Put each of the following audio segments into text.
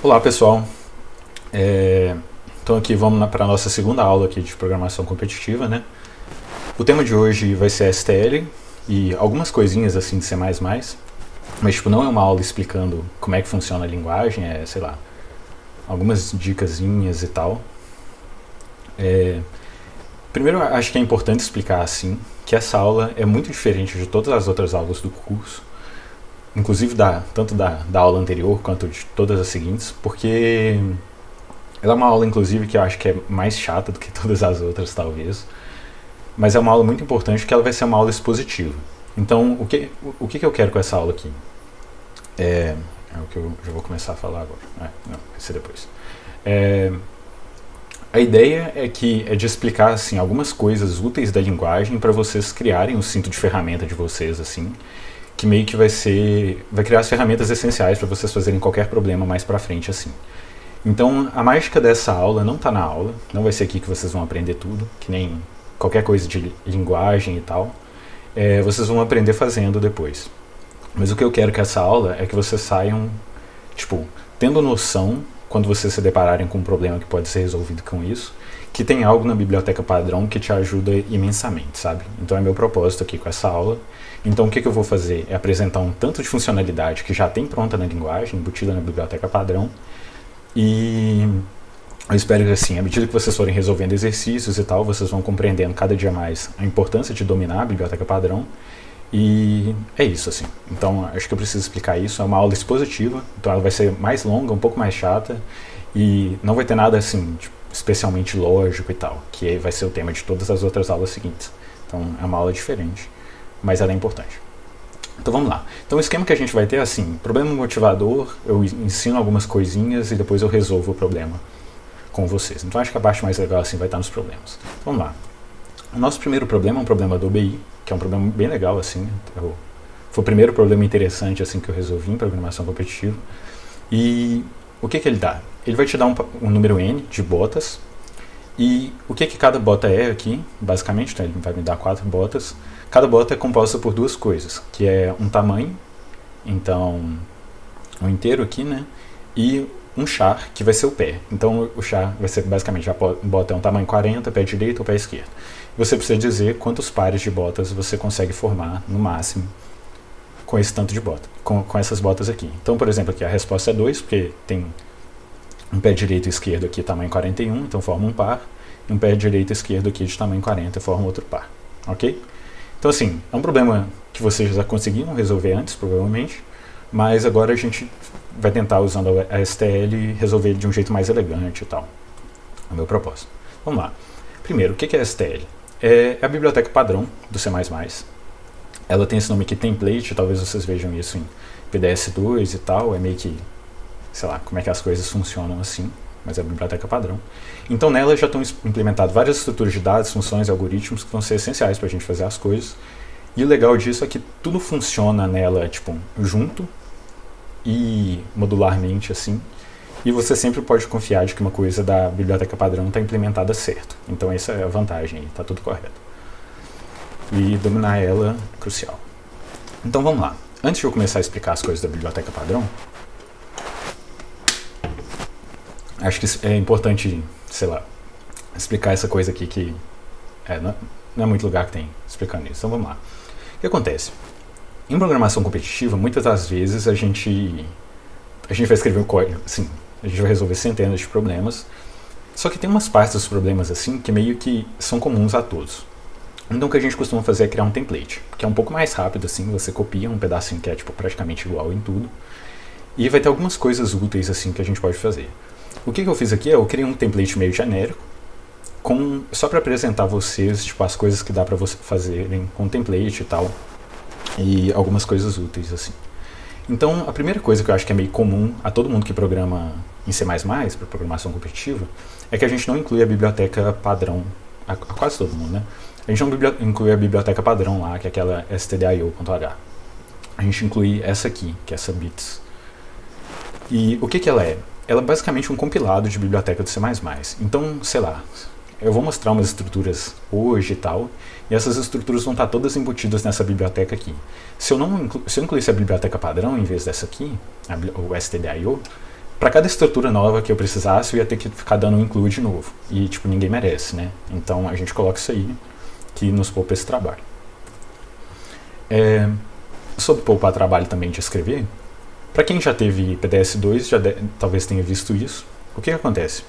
Olá pessoal, então aqui vamos para a nossa segunda aula aqui de programação competitiva, né? O tema de hoje vai ser STL e algumas coisinhas assim de C++, mas tipo, não é uma aula explicando como é que funciona a linguagem, sei lá, algumas dicasinhas e tal. Primeiro, acho que é importante explicar assim que essa aula é muito diferente de todas as outras aulas do curso, inclusive tanto da aula anterior quanto de todas as seguintes, porque ela é uma aula, inclusive, que eu acho que é mais chata do que todas as outras, talvez. Mas é uma aula muito importante, que ela vai ser uma aula expositiva. Então, o que eu quero com essa aula aqui? É o que eu já vou começar a falar agora. Não, vai ser depois. A ideia é de explicar assim, algumas coisas úteis da linguagem para vocês criarem o cinto de ferramenta de vocês, assim, que meio que vai criar as ferramentas essenciais para vocês fazerem qualquer problema mais para frente, assim. Então, a mágica dessa aula não está na aula, não vai ser aqui que vocês vão aprender tudo, que nem qualquer coisa de linguagem e tal. Vocês vão aprender fazendo depois. Mas o que eu quero que essa aula é que vocês saiam, tipo, tendo noção, quando vocês se depararem com um problema que pode ser resolvido com isso, que tem algo na biblioteca padrão que te ajuda imensamente, sabe? Então é meu propósito aqui com essa aula. Então o que eu vou fazer é apresentar um tanto de funcionalidade que já tem pronta na linguagem, embutida na biblioteca padrão, e eu espero que assim, à medida que vocês forem resolvendo exercícios e tal, vocês vão compreendendo cada dia mais a importância de dominar a biblioteca padrão. E é isso, assim. Então, acho que eu preciso explicar isso. É uma aula expositiva, então ela vai ser mais longa, um pouco mais chata, e não vai ter nada, assim, tipo, especialmente lógico e tal, que vai ser o tema de todas as outras aulas seguintes. Então, é uma aula diferente, mas ela é importante. Então, vamos lá. Então, o esquema que a gente vai ter é assim, problema motivador, eu ensino algumas coisinhas e depois eu resolvo o problema com vocês. Então, acho que a parte mais legal, assim, vai estar nos problemas. Então, vamos lá. O nosso primeiro problema é um problema do OBI, que é um problema bem legal, assim. Foi o primeiro problema interessante, assim, que eu resolvi em programação competitiva. E o que ele dá? Ele vai te dar um número N de botas. E o que cada bota é aqui, basicamente? Então, ele vai me dar 4 botas. Cada bota é composta por 2 coisas, que é um tamanho, então, um inteiro aqui, né? E um char, que vai ser o pé. Então, o char vai ser basicamente, a bota é um tamanho 40, pé direito ou pé esquerdo. Você precisa dizer quantos pares de botas você consegue formar, no máximo, com esse tanto de bota, com essas botas aqui. Então, por exemplo, aqui a resposta é 2, porque tem um pé direito e esquerdo aqui tamanho 41, então forma um par, e um pé direito e esquerdo aqui de tamanho 40 forma outro par, ok? Então, assim, é um problema que vocês já conseguiram resolver antes, provavelmente, mas agora a gente vai tentar, usando a STL, resolver ele de um jeito mais elegante e tal. É o meu propósito. Vamos lá. Primeiro, o que é a STL? É a biblioteca padrão do C++. Ela tem esse nome aqui, template, talvez vocês vejam isso em PDS2 e tal, é meio que, sei lá, como é que as coisas funcionam assim, mas é a biblioteca padrão. Então nela já estão implementadas várias estruturas de dados, funções, algoritmos que vão ser essenciais para a gente fazer as coisas. E o legal disso é que tudo funciona nela, tipo, junto e modularmente, assim, e você sempre pode confiar de que uma coisa da biblioteca padrão está implementada certo. Então essa é a vantagem, está tudo correto. E dominar ela é crucial. Então vamos lá. Antes de eu começar a explicar as coisas da biblioteca padrão, acho que é importante, sei lá, explicar essa coisa aqui que não é muito lugar que tem explicando isso. Então vamos lá. O que acontece? Em programação competitiva, muitas das vezes a gente vai escrever um código, assim, a gente vai resolver centenas de problemas, só que tem umas partes dos problemas assim que meio que são comuns a todos. Então o que a gente costuma fazer é criar um template, que é um pouco mais rápido, assim, você copia um pedacinho que é tipo, praticamente igual em tudo, e vai ter algumas coisas úteis assim que a gente pode fazer. O que eu fiz aqui é eu criei um template meio genérico, só para apresentar a vocês tipo, as coisas que dá para vocês fazerem com o template e tal, e algumas coisas úteis assim. Então, a primeira coisa que eu acho que é meio comum a todo mundo que programa em C++, para programação competitiva, é que a gente não inclui a biblioteca padrão, a quase todo mundo, né? A gente não inclui a biblioteca padrão lá, que é aquela stdio.h. A gente inclui essa aqui, que é essa bits. E o que ela é? Ela é basicamente um compilado de biblioteca do C++. Então, sei lá, eu vou mostrar umas estruturas hoje e tal, e essas estruturas vão estar todas embutidas nessa biblioteca aqui. Se eu incluísse a biblioteca padrão em vez dessa aqui, o stdio, para cada estrutura nova que eu precisasse, eu ia ter que ficar dando um include de novo. E, tipo, ninguém merece, né? Então, a gente coloca isso aí, que nos poupa esse trabalho. Sobre poupar trabalho também de escrever, para quem já teve PDS-2, talvez tenha visto isso. O que acontece?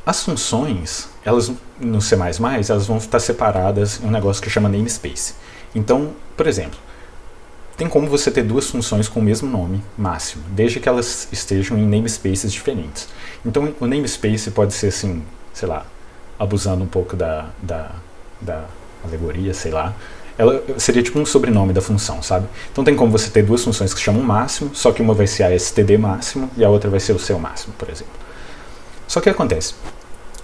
As funções, elas no C++, elas vão estar separadas em um negócio que chama namespace. Então, por exemplo, tem como você ter duas funções com o mesmo nome máximo, desde que elas estejam em namespaces diferentes. Então, o namespace pode ser assim, sei lá, abusando um pouco da alegoria, sei lá. Ela seria tipo um sobrenome da função, sabe? Então tem como você ter duas funções que se chamam máximo, só que uma vai ser a std máximo e a outra vai ser o seu máximo, por exemplo. Só que o que acontece?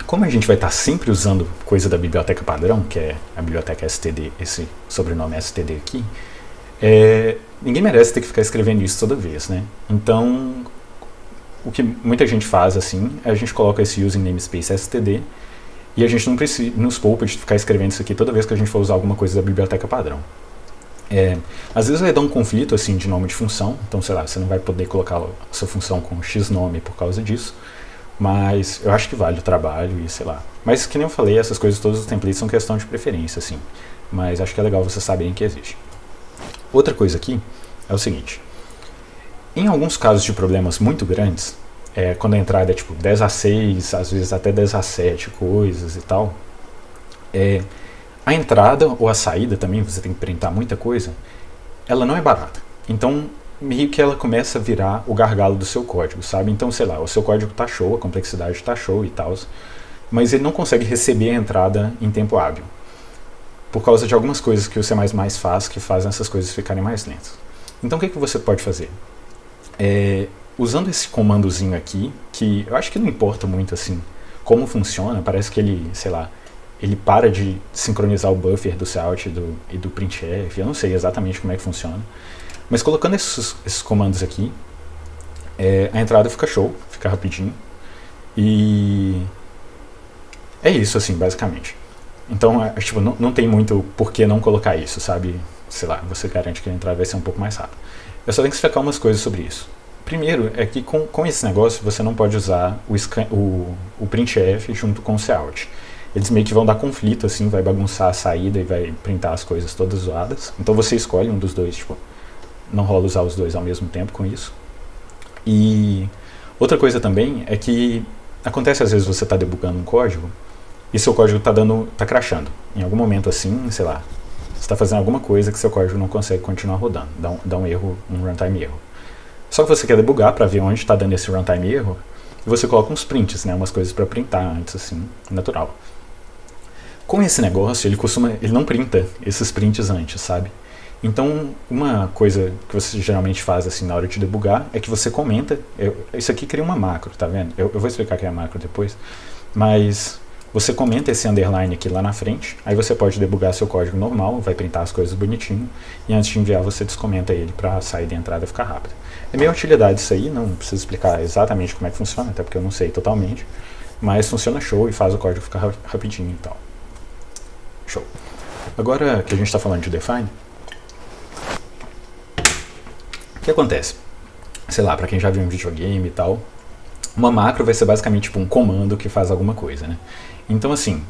Como a gente vai estar sempre usando coisa da biblioteca padrão, que é a biblioteca std, esse sobrenome std aqui, ninguém merece ter que ficar escrevendo isso toda vez, né? Então, o que muita gente faz assim, é a gente coloca esse using namespace std e a gente não precisa, nos poupa de ficar escrevendo isso aqui toda vez que a gente for usar alguma coisa da biblioteca padrão. Às vezes vai dar um conflito assim de nome de função, então sei lá, você não vai poder colocar a sua função com x nome por causa disso, mas eu acho que vale o trabalho e sei lá. Mas que nem eu falei, essas coisas, todos os templates são questão de preferência, assim, mas acho que é legal vocês saberem que existe. Outra coisa aqui é o seguinte, em alguns casos de problemas muito grandes, quando a entrada é tipo 10/6, às vezes até 10/7 coisas e tal, a entrada ou a saída também, você tem que printar muita coisa, ela não é barata. Então, meio que ela começa a virar o gargalo do seu código, sabe? Então, sei lá, o seu código tá show, a complexidade tá show e tal, mas ele não consegue receber a entrada em tempo hábil, por causa de algumas coisas que o C++ faz, que fazem essas coisas ficarem mais lentas. Então, o que você pode fazer? Usando esse comandozinho aqui, que eu acho que não importa muito assim como funciona, parece que ele, sei lá, ele para de sincronizar o buffer do cout e do printf, eu não sei exatamente como é que funciona, mas colocando esses comandos aqui, a entrada fica show, fica rapidinho, e é isso assim, basicamente. Então, tipo, não tem muito por que não colocar isso, sabe? Sei lá, você garante que a entrada vai ser um pouco mais rápida. Eu só tenho que explicar umas coisas sobre isso. Primeiro, é que com esse negócio você não pode usar o printf junto com o cout. Eles meio que vão dar conflito, assim, vai bagunçar a saída e vai printar as coisas todas zoadas. Então você escolhe um dos dois, tipo, não rola usar os dois ao mesmo tempo com isso. E outra coisa também é que acontece às vezes você está debugando um código e seu código tá crashando. Em algum momento assim, sei lá, você está fazendo alguma coisa que seu código não consegue continuar rodando, dá um erro, um runtime erro. Só que você quer debugar para ver onde está dando esse runtime erro, e você coloca uns prints, né, umas coisas para printar antes, assim, natural. Com esse negócio, ele não printa esses prints antes, sabe? Então, uma coisa que você geralmente faz assim na hora de debugar é que você comenta, isso aqui cria uma macro, tá vendo? Eu vou explicar o que é a macro depois, mas você comenta esse underline aqui lá na frente, aí você pode debugar seu código normal, vai printar as coisas bonitinho, e antes de enviar você descomenta ele para a saída e a entrada ficar rápida. É meio utilidade isso aí, não preciso explicar exatamente como é que funciona, até porque eu não sei totalmente, mas funciona show e faz o código ficar rapidinho e tal. Show. Agora que a gente está falando de define, o que acontece? Sei lá, para quem já viu um videogame e tal, uma macro vai ser basicamente tipo um comando que faz alguma coisa, né? Então assim,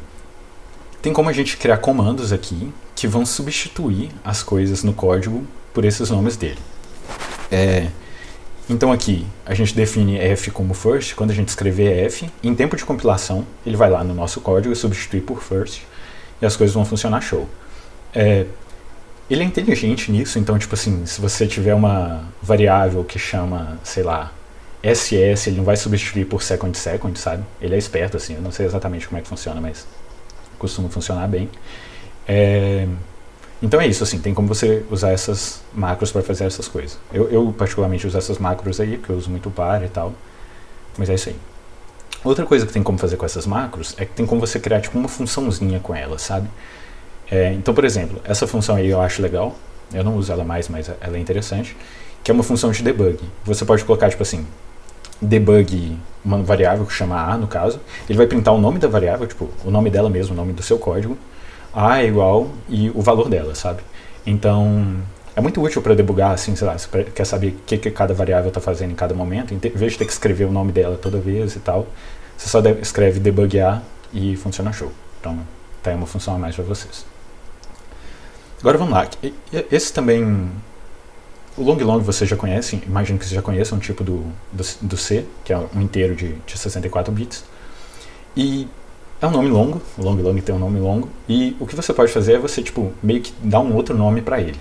tem como a gente criar comandos aqui que vão substituir as coisas no código por esses nomes dele. Então aqui a gente define f como first, quando a gente escrever f, em tempo de compilação ele vai lá no nosso código e substitui por first e as coisas vão funcionar show. Ele é inteligente nisso, então tipo assim, se você tiver uma variável que chama, sei lá, SS, ele não vai substituir por second, sabe? Ele é esperto assim, eu não sei exatamente como é que funciona, mas costuma funcionar bem. Então é isso, assim, tem como você usar essas macros para fazer essas coisas. Eu particularmente uso essas macros aí, porque eu uso muito par e tal, mas é isso aí. Outra coisa que tem como fazer com essas macros é que tem como você criar tipo uma funçãozinha com elas, sabe? Então, por exemplo, essa função aí eu acho legal, eu não uso ela mais, mas ela é interessante, que é uma função de debug. Você pode colocar tipo assim, debug uma variável que chama A, no caso, ele vai printar o nome da variável, tipo, o nome dela mesmo, o nome do seu código, A é igual e o valor dela, sabe? Então, é muito útil para debugar, assim, sei lá, você quer saber o que cada variável está fazendo em cada momento, em vez de ter que escrever o nome dela toda vez e tal, você só escreve debugar e funciona show. Então, tá aí uma função a mais para vocês. Agora vamos lá. Esse também, o long você já conhece, imagino que você já conheça um tipo do C, que é um inteiro de 64 bits. E é um nome longo, o long tem um nome longo, e o que você pode fazer é você, tipo, meio que dar um outro nome para ele.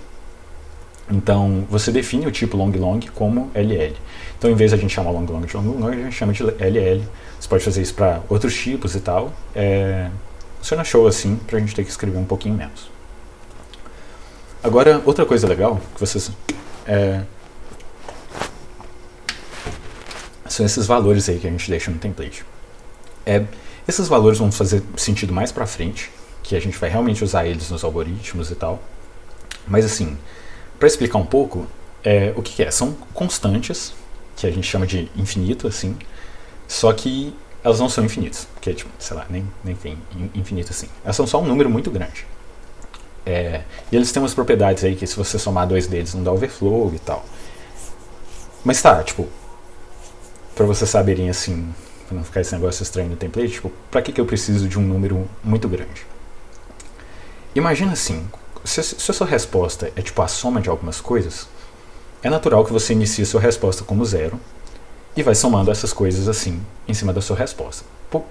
Então, você define o tipo long como LL. Então, em vez de a gente chamar long de long, a gente chama de LL. Você pode fazer isso para outros tipos e tal. Funciona show assim, pra gente ter que escrever um pouquinho menos. Agora, outra coisa legal, que vocês... são esses valores aí que a gente deixa no template. Esses valores vão fazer sentido mais pra frente, que a gente vai realmente usar eles nos algoritmos e tal. Mas assim, para explicar um pouco, o que é? São constantes, que a gente chama de infinito, assim, só que elas não são infinitas, porque, tipo, sei lá, nem tem infinito assim. Elas são só um número muito grande. E eles têm umas propriedades aí que se você somar dois deles não dá overflow e tal. Mas tá, tipo, pra vocês saberem assim, pra não ficar esse negócio estranho no template, tipo, pra que eu preciso de um número muito grande? Imagina assim, se a sua resposta é tipo a soma de algumas coisas, é natural que você inicie a sua resposta como zero e vai somando essas coisas assim em cima da sua resposta.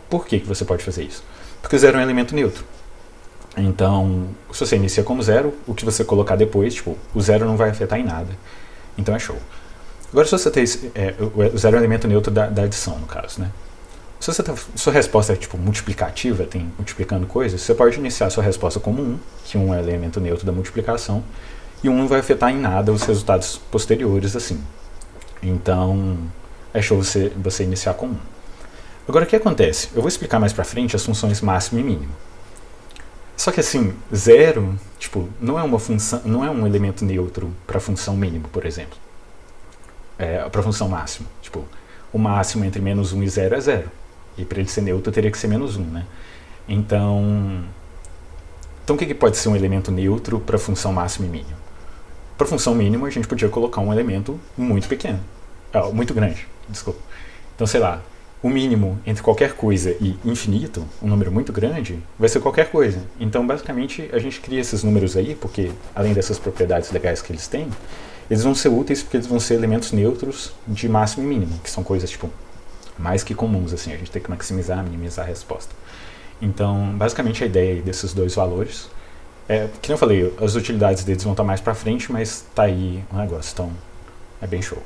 Por que você pode fazer isso? Porque o zero é um elemento neutro. Então, se você inicia como zero, o que você colocar depois, tipo, o zero não vai afetar em nada. Então é show. Agora, se você tem o zero é um elemento neutro da adição, no caso, né? Se sua resposta é tipo multiplicativa, tem multiplicando coisas, você pode iniciar sua resposta como 1, que 1 é o elemento neutro da multiplicação, e 1 não vai afetar em nada os resultados posteriores assim. Então, é show você iniciar com 1. Agora, o que acontece? Eu vou explicar mais pra frente as funções máximo e mínimo. Só que assim, zero, tipo, não é uma função, não é um elemento neutro para função mínimo, por exemplo. Para função máximo. Tipo, o máximo entre menos 1 e 0 é 0. E para ele ser neutro teria que ser menos 1, né? Então o que pode ser um elemento neutro para função máxima e mínima? Para função mínima a gente podia colocar um elemento muito pequeno. Muito grande, desculpa. Então, sei lá, o mínimo entre qualquer coisa e infinito, um número muito grande, vai ser qualquer coisa. Então, basicamente, a gente cria esses números aí, porque além dessas propriedades legais que eles têm, eles vão ser úteis porque eles vão ser elementos neutros de máximo e mínimo, que são coisas, tipo, mais que comuns, assim, a gente tem que maximizar, minimizar a resposta. Então, basicamente, a ideia aí desses dois valores que eu falei, as utilidades deles vão estar mais pra frente, mas tá aí o negócio, então é bem show.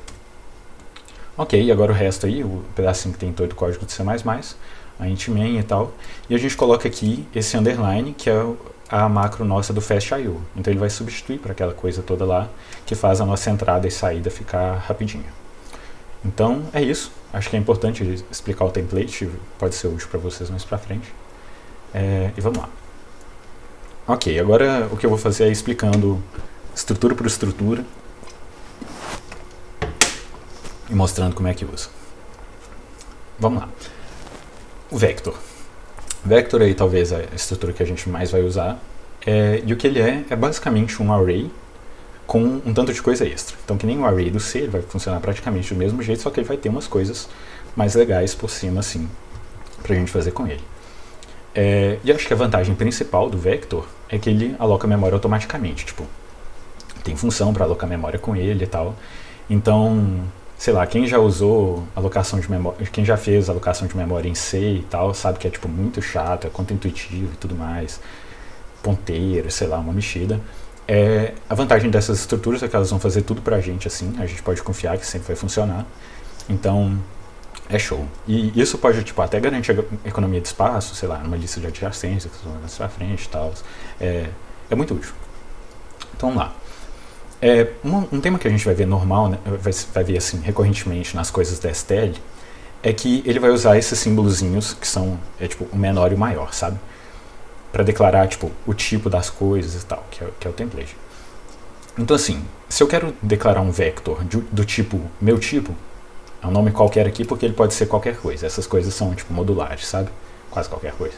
Ok, agora o resto aí, o pedacinho que tem todo o código de C++, a int main e tal, e a gente coloca aqui esse underline, que é a macro nossa do fast.io. Então ele vai substituir para aquela coisa toda lá, que faz a nossa entrada e saída ficar rapidinho. Então é isso, acho que é importante explicar o template, pode ser útil para vocês mais pra frente. E vamos lá. Ok, agora o que eu vou fazer é explicando estrutura por estrutura, e mostrando como é que usa. Vamos lá. O vector. Vector aí talvez é a estrutura que a gente mais vai usar. E o que ele é basicamente um array com um tanto de coisa extra. Então, que nem o array do C, ele vai funcionar praticamente do mesmo jeito, só que ele vai ter umas coisas mais legais por cima, assim, pra gente fazer com ele. E acho que a vantagem principal do vector é que ele aloca memória automaticamente. Tipo, tem função para alocar memória com ele e tal. Então, sei lá, quem já usou alocação de memória, quem já fez alocação de memória em C e tal, sabe que é tipo muito chato, é contra-intuitivo e tudo mais, ponteiro, sei lá, uma mexida. A vantagem dessas estruturas é que elas vão fazer tudo pra gente assim, a gente pode confiar que sempre vai funcionar. Então, é show. E isso pode tipo, até garantir a economia de espaço, sei lá, numa lista de adjacências, que vão pra frente e tal. É muito útil. Então vamos lá. Um tema que a gente vai ver normal, né, vai ver assim, recorrentemente nas coisas da STL, é que ele vai usar esses símbolozinhos que são tipo, o menor e o maior, sabe? Para declarar tipo, o tipo das coisas e tal, que é o template. Então assim, se eu quero declarar um vector do tipo meu tipo, é um nome qualquer aqui porque ele pode ser qualquer coisa. Essas coisas são tipo modulares, sabe? Quase qualquer coisa.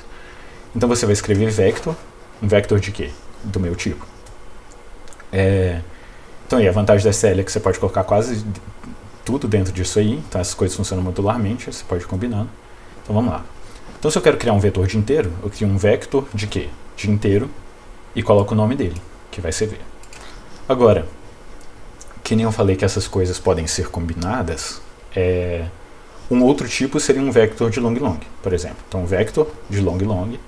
Então você vai escrever vector, um vector de quê? Do meu tipo. Então aí, a vantagem da STL é que você pode colocar quase tudo dentro disso aí, então essas coisas funcionam modularmente, você pode ir combinando. Então vamos lá. Então se eu quero criar um vetor de inteiro, eu crio um vector de quê? De inteiro e coloco o nome dele, que vai ser V. Agora, que nem eu falei que essas coisas podem ser combinadas, um outro tipo seria um vector de long, por exemplo. Então um vector de long,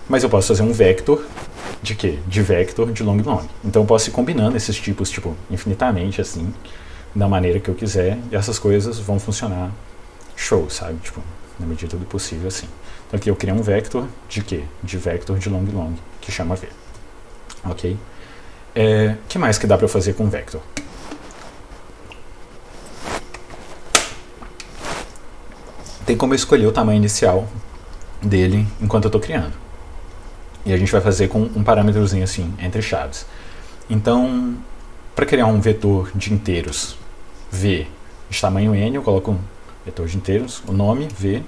mas eu posso fazer um vector de quê? De vector de long. Então eu posso ir combinando esses tipos, tipo, infinitamente, assim, da maneira que eu quiser, e essas coisas vão funcionar show, sabe? Tipo, na medida do possível, assim. Então aqui eu criei um vector de quê? De vector de long, que chama V. Ok? Que mais que dá para fazer com um vector? Tem como eu escolher o tamanho inicial dele enquanto eu estou criando. E a gente vai fazer com um parâmetrozinho assim, entre chaves. Então, para criar um vetor de inteiros V de tamanho N, eu coloco um vetor de inteiros, o nome V,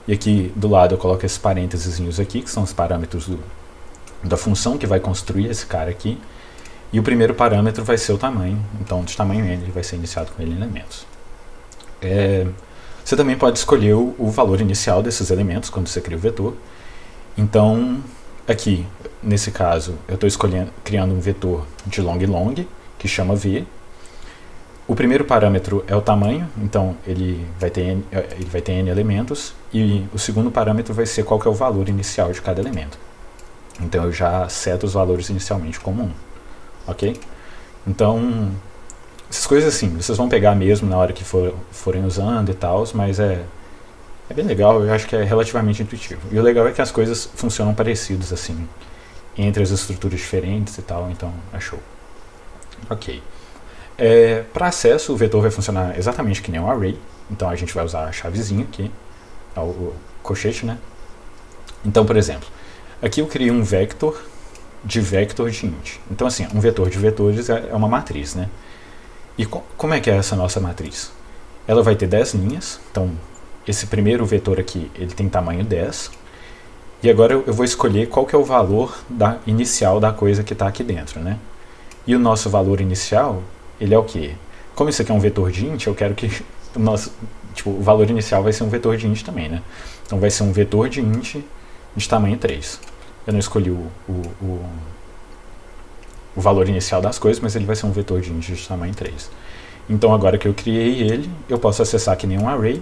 e aqui do lado eu coloco esses parênteses aqui, que são os parâmetros da função que vai construir esse cara aqui. E o primeiro parâmetro vai ser o tamanho, então de tamanho N ele vai ser iniciado com ele em elementos. Você também pode escolher o valor inicial desses elementos quando você cria o vetor. Então, aqui, nesse caso, eu estou criando um vetor de long, que chama V. O primeiro parâmetro é o tamanho, então ele vai ter N elementos, e o segundo parâmetro vai ser qual que é o valor inicial de cada elemento. Então eu já seto os valores inicialmente como 1. Ok? Então, essas coisas assim, vocês vão pegar mesmo na hora que forem usando e tal, mas é bem legal, eu acho que é relativamente intuitivo. E o legal é que as coisas funcionam parecidas, assim, entre as estruturas diferentes e tal, então é show. Ok. Para acesso, o vetor vai funcionar exatamente que nem um array, então a gente vai usar a chavezinha aqui, o colchete, né? Então, por exemplo, aqui eu criei um vector de int. Então, assim, um vetor de vetores é uma matriz, né? E como é que é essa nossa matriz? Ela vai ter 10 linhas, então esse primeiro vetor aqui, ele tem tamanho 10, e agora eu vou escolher qual que é o valor inicial da coisa que está aqui dentro, né? E o nosso valor inicial, ele é o quê? Como isso aqui é um vetor de int, eu quero que o valor inicial vai ser um vetor de int também, né? Então vai ser um vetor de int de tamanho 3. Eu não escolhi o valor inicial das coisas, mas ele vai ser um vetor de int de tamanho 3. Então agora que eu criei ele, eu posso acessar que nem um array.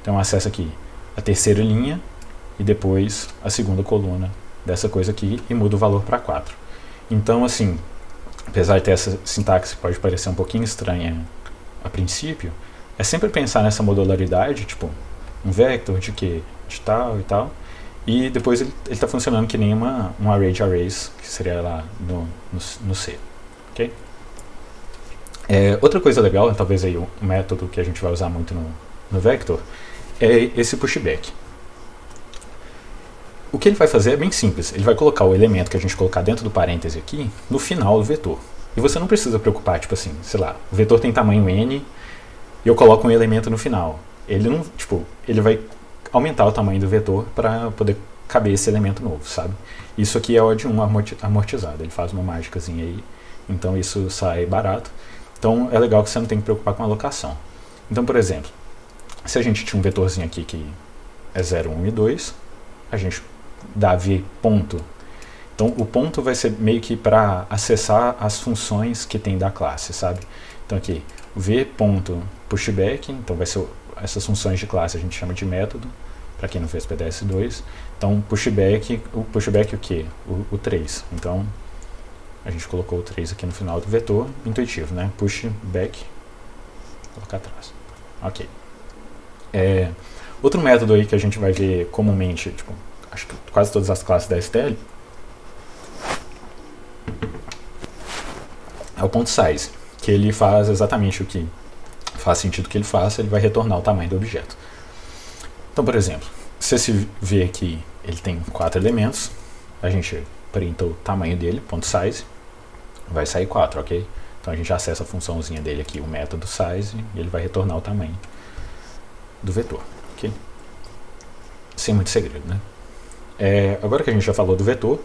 Então eu acesso aqui a terceira linha e depois a segunda coluna dessa coisa aqui e mudo o valor para 4. Então, assim, apesar de ter essa sintaxe que pode parecer um pouquinho estranha a princípio, é sempre pensar nessa modularidade, tipo, um vector de quê? De tal e tal. E depois ele está funcionando que nem um array de arrays, que seria lá no C. Okay? Outra coisa legal, talvez aí um método que a gente vai usar muito no vector, é esse pushback. O que ele vai fazer é bem simples. Ele vai colocar o elemento que a gente colocar dentro do parêntese aqui no final do vetor. E você não precisa preocupar, tipo assim, sei lá, o vetor tem tamanho N e eu coloco um elemento no final. Ele vai aumentar o tamanho do vetor para poder caber esse elemento novo, sabe? Isso aqui é o de 1 amortizado, ele faz uma mágicazinha aí, então isso sai barato. Então é legal que você não tem que preocupar com a alocação. Então, por exemplo, se a gente tinha um vetorzinho aqui que é 0, 1 e 2, a gente dá v ponto. Então o ponto vai ser meio que para acessar as funções que tem da classe, sabe? Então aqui, v ponto pushback, então vai ser essas funções de classe a gente chama de método, para quem não fez PDS2. Então o pushback o quê? O 3. Então a gente colocou o 3 aqui no final do vetor, intuitivo, né? Pushback, colocar atrás. Ok. Outro método aí que a gente vai ver comumente, tipo, acho que quase todas as classes da STL, é o ponto size, que ele faz exatamente o que faz sentido que ele faça, ele vai retornar o tamanho do objeto. Então, por exemplo, se você vê aqui, ele tem 4 elementos, a gente printa o tamanho dele, ponto size, vai sair 4, ok? Então a gente acessa a funçãozinha dele aqui, o método size, e ele vai retornar o tamanho do vetor, ok? Sem muito segredo, né? Agora que a gente já falou do vetor,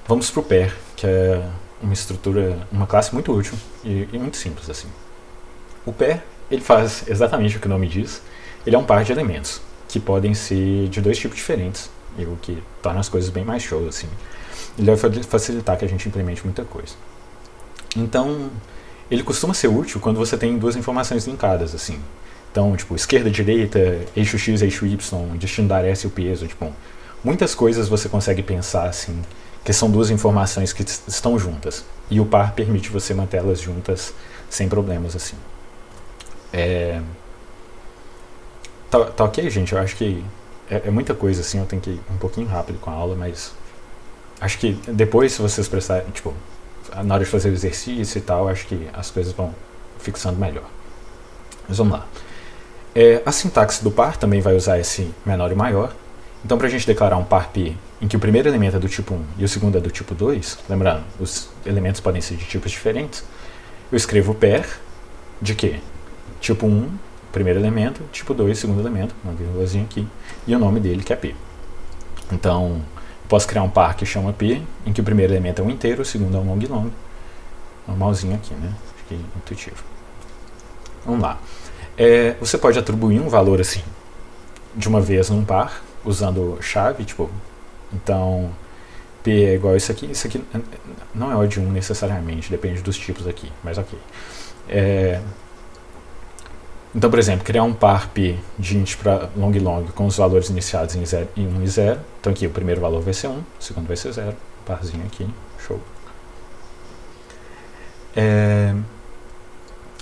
vamos para o pair, que é uma estrutura, uma classe muito útil e muito simples assim. O pair, ele faz exatamente o que o nome diz. Ele é um par de elementos que podem ser de dois tipos diferentes, e o que torna as coisas bem mais show assim. Ele vai facilitar que a gente implemente muita coisa. Então, ele costuma ser útil quando você tem duas informações linkadas assim. Então, tipo, esquerda, direita, eixo x, eixo y, destino da área S e o peso, tipo, muitas coisas você consegue pensar assim, que são duas informações que estão juntas. E o par permite você manter elas juntas sem problemas assim. Tá ok, gente? Eu acho que é muita coisa assim, eu tenho que ir um pouquinho rápido com a aula, mas acho que depois, se vocês prestarem, tipo, na hora de fazer o exercício e tal, acho que as coisas vão fixando melhor. Mas vamos lá. A sintaxe do par também vai usar esse menor e maior. Então, para a gente declarar um par P em que o primeiro elemento é do tipo 1 e o segundo é do tipo 2, lembrando, os elementos podem ser de tipos diferentes, eu escrevo pair de quê? Tipo 1, primeiro elemento, tipo 2, segundo elemento, uma vírgulazinha aqui, e o nome dele que é P. Então, eu posso criar um par que chama P, em que o primeiro elemento é um inteiro, o segundo é um long. Normalzinho aqui, né? Acho que é intuitivo. Vamos lá. Você pode atribuir um valor assim, de uma vez num par, usando chave, tipo, então, P é igual a isso aqui não é O de 1 necessariamente, depende dos tipos aqui, mas ok. Então, por exemplo, criar um par P de int para long com os valores iniciados em 1 e 0. Então aqui o primeiro valor vai ser 1, o segundo vai ser 0. Parzinho aqui, show.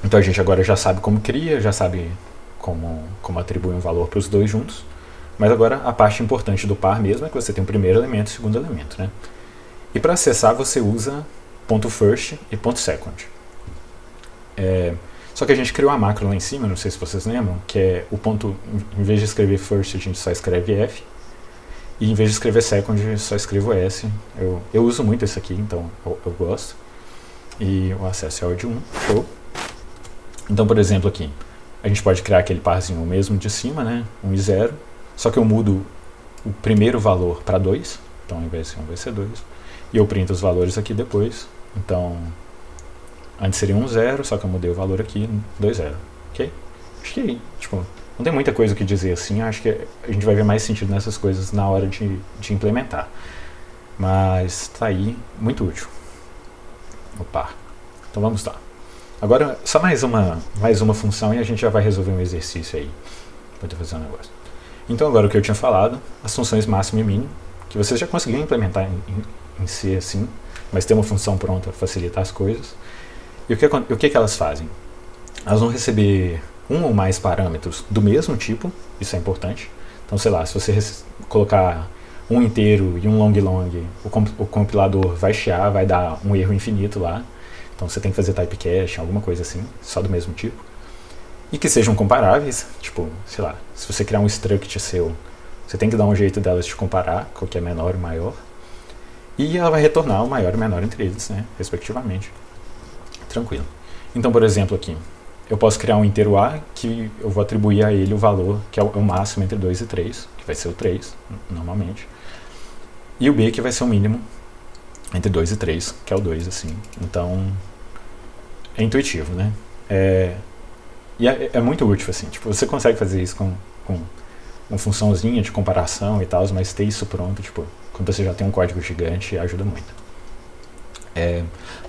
Então a gente agora já sabe como cria, já sabe como atribuir um valor para os dois juntos. Mas agora a parte importante do par mesmo é que você tem o primeiro elemento e o segundo elemento, né? E para acessar você usa .first e .second. Só que a gente criou uma macro lá em cima, não sei se vocês lembram, que é o ponto, em vez de escrever first, a gente só escreve F, e em vez de escrever second, só escrevo S. Eu uso muito esse aqui, então eu gosto. E o acesso é o de 1, show. Então, por exemplo, aqui, a gente pode criar aquele parzinho mesmo de cima, né, 1 e 0, só que eu mudo o primeiro valor para 2, então ao invés de ser 1 vai ser 2, e eu printo os valores aqui depois, então... Antes seria 1, 0, só que eu mudei o valor aqui, 2, 0. Ok? Acho que, tipo, não tem muita coisa o que dizer assim. Acho que a gente vai ver mais sentido nessas coisas na hora de implementar. Mas tá aí, muito útil. O par. Então vamos lá. Agora, só mais uma função e a gente já vai resolver um exercício aí. Vou fazer um negócio. Então agora o que eu tinha falado, as funções máximo e mínimo, que vocês já conseguiram implementar em C assim, mas tem uma função pronta para facilitar as coisas. E o que elas fazem? Elas vão receber um ou mais parâmetros do mesmo tipo, isso é importante. Então, sei lá, se você colocar um inteiro e um long, o compilador vai chiar, vai dar um erro infinito lá. Então você tem que fazer typecaching, alguma coisa assim, só do mesmo tipo. E que sejam comparáveis, tipo, sei lá, se você criar um struct seu, você tem que dar um jeito delas de comparar, qual que é menor e maior. E ela vai retornar o maior e menor entre eles, né, respectivamente. Tranquilo. Então, por exemplo, aqui, eu posso criar um inteiro A que eu vou atribuir a ele o valor que é o máximo entre 2 e 3, que vai ser o 3, normalmente. E o B que vai ser o mínimo entre 2 e 3, que é o 2, assim. Então, é intuitivo, né? E é muito útil, assim. Tipo, você consegue fazer isso com uma funçãozinha de comparação e tal, mas ter isso pronto, tipo, quando você já tem um código gigante, ajuda muito.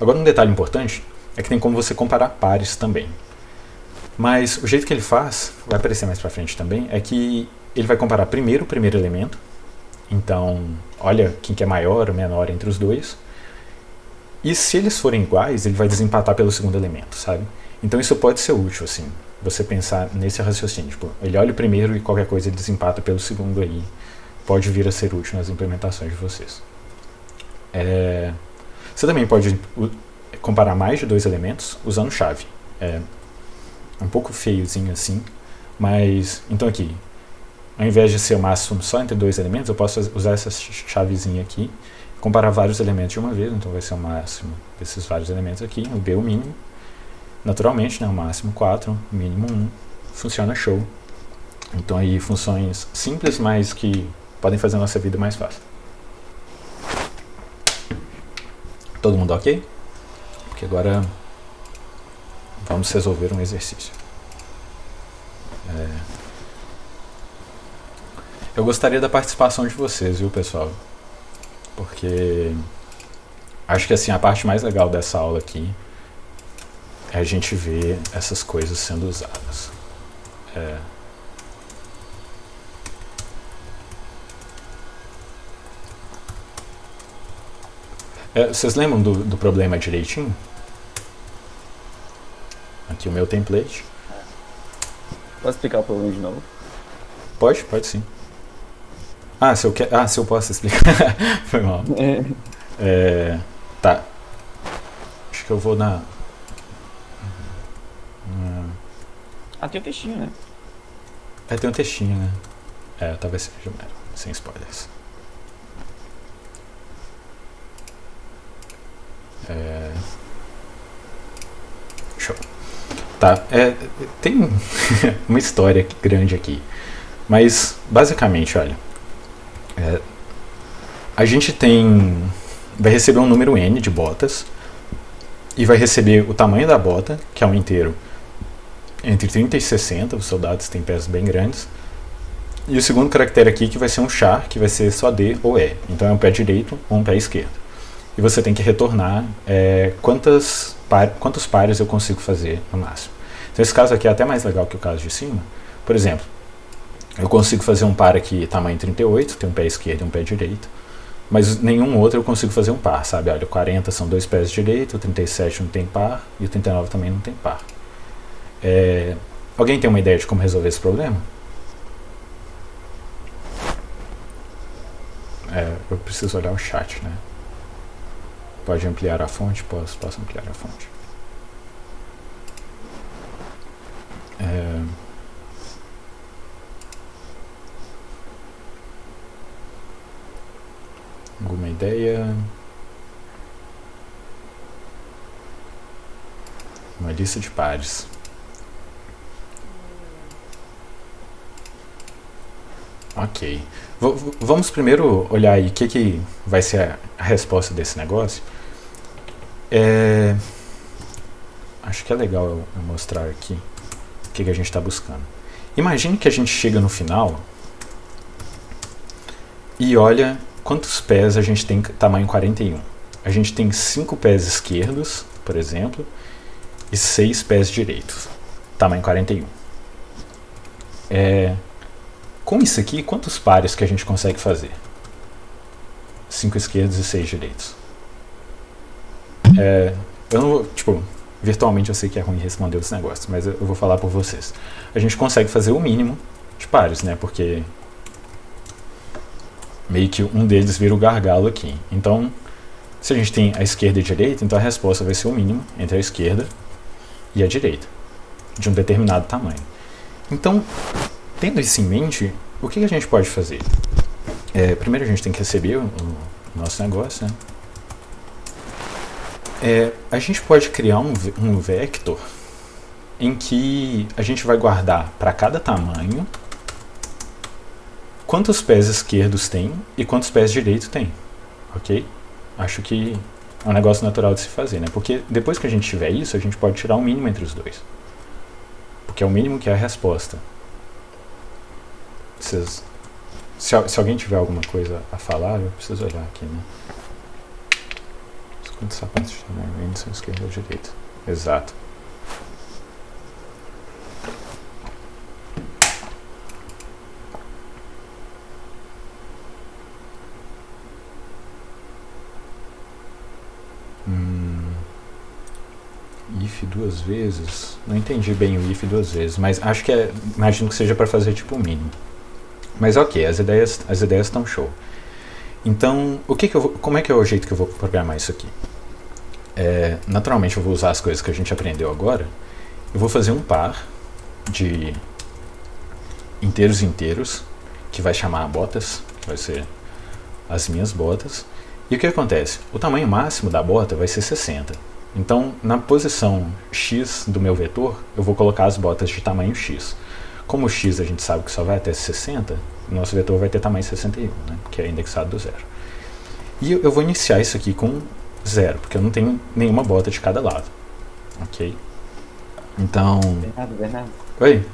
Agora, um detalhe importante é que tem como você comparar pares também. Mas o jeito que ele faz, vai aparecer mais pra frente também, é que ele vai comparar primeiro o primeiro elemento. Então, olha quem que é maior ou menor entre os dois. E se eles forem iguais, ele vai desempatar pelo segundo elemento, sabe? Então isso pode ser útil, assim, você pensar nesse raciocínio. Tipo, ele olha o primeiro e qualquer coisa ele desempata pelo segundo aí. Pode vir a ser útil nas implementações de vocês. Você também pode comparar mais de dois elementos usando chave. É um pouco feiozinho assim, mas então aqui, ao invés de ser o máximo só entre dois elementos, eu posso usar essa chavezinha aqui, comparar vários elementos de uma vez, então vai ser o máximo desses vários elementos aqui, o B o mínimo, naturalmente, né, o máximo 4, o mínimo 1, funciona show. Então aí funções simples, mas que podem fazer a nossa vida mais fácil. Todo mundo ok? que agora vamos resolver um exercício. Eu gostaria da participação de vocês, viu, pessoal? Porque acho que assim, a parte mais legal dessa aula aqui é a gente ver essas coisas sendo usadas. Vocês lembram do problema direitinho? Aqui o meu template. Posso explicar o problema de novo? Pode sim. Se eu posso explicar. Foi mal. Tá. Acho que eu vou na. Tem o textinho, né? Tem um textinho, né? Talvez seja sem spoilers. Show. Tá. Tem uma história grande aqui. Mas, basicamente, olha. A gente vai receber um número N de botas. E vai receber o tamanho da bota, que é um inteiro entre 30 e 60. Os soldados têm pés bem grandes. E o segundo caractere aqui, que vai ser um char, que vai ser só D ou E. Então é um pé direito ou um pé esquerdo. E você tem que retornar quantos pares eu consigo fazer no máximo. Então esse caso aqui é até mais legal que o caso de cima. Por exemplo, eu consigo fazer um par aqui tamanho 38, tem um pé esquerdo e um pé direito. Mas nenhum outro eu consigo fazer um par, sabe? Olha, o 40 são dois pés direito, o 37 não tem par e o 39 também não tem par. Alguém tem uma ideia de como resolver esse problema? Eu preciso olhar o chat, né? Pode ampliar a fonte? Posso ampliar a fonte. Alguma ideia? Uma lista de pares. Ok. Vamos primeiro olhar aí o que vai ser a resposta desse negócio. Acho que é legal eu mostrar aqui o que a gente está buscando. Imagine que a gente chega no final e olha quantos pés a gente tem tamanho 41. A gente tem 5 pés esquerdos, por exemplo, e 6 pés direitos, tamanho 41. Com isso aqui, quantos pares que a gente consegue fazer? 5 esquerdos e 6 direitos. Eu não vou, virtualmente eu sei que é ruim responder os negócios, mas eu vou falar por vocês. A gente consegue fazer o mínimo de pares, né? Porque meio que um deles vira o gargalo aqui. Então, se a gente tem a esquerda e a direita, então a resposta vai ser o mínimo entre a esquerda e a direita, de um determinado tamanho. Então, tendo isso em mente, o que a gente pode fazer? Primeiro a gente tem que receber o nosso negócio, né? A gente pode criar um vector em que a gente vai guardar para cada tamanho quantos pés esquerdos tem e quantos pés direitos tem, ok? Acho que é um negócio natural de se fazer, né? Porque depois que a gente tiver isso, a gente pode tirar o mínimo entre os dois. Porque é o mínimo que é a resposta. Se alguém tiver alguma coisa a falar, eu preciso olhar aqui, né? Quantos sapatos de tamanho médio são esquerda ou direita? Exato. If duas vezes? Não entendi bem o if duas vezes, mas acho que imagino que seja para fazer tipo o mínimo. Mas ok, as ideias estão show. Então, como é que é o jeito que eu vou programar isso aqui? Naturalmente eu vou usar as coisas que a gente aprendeu agora. Eu vou fazer um par de inteiros, que vai chamar botas, que vai ser as minhas botas. E o que acontece? O tamanho máximo da bota vai ser 60. Então, na posição X do meu vetor, eu vou colocar as botas de tamanho X. Como o X a gente sabe que só vai até 60, o nosso vetor vai ter tamanho 61, né, que é indexado do zero. E eu vou iniciar isso aqui com 0, porque eu não tenho nenhuma bota de cada lado. Ok? Então... Bernardo. Oi?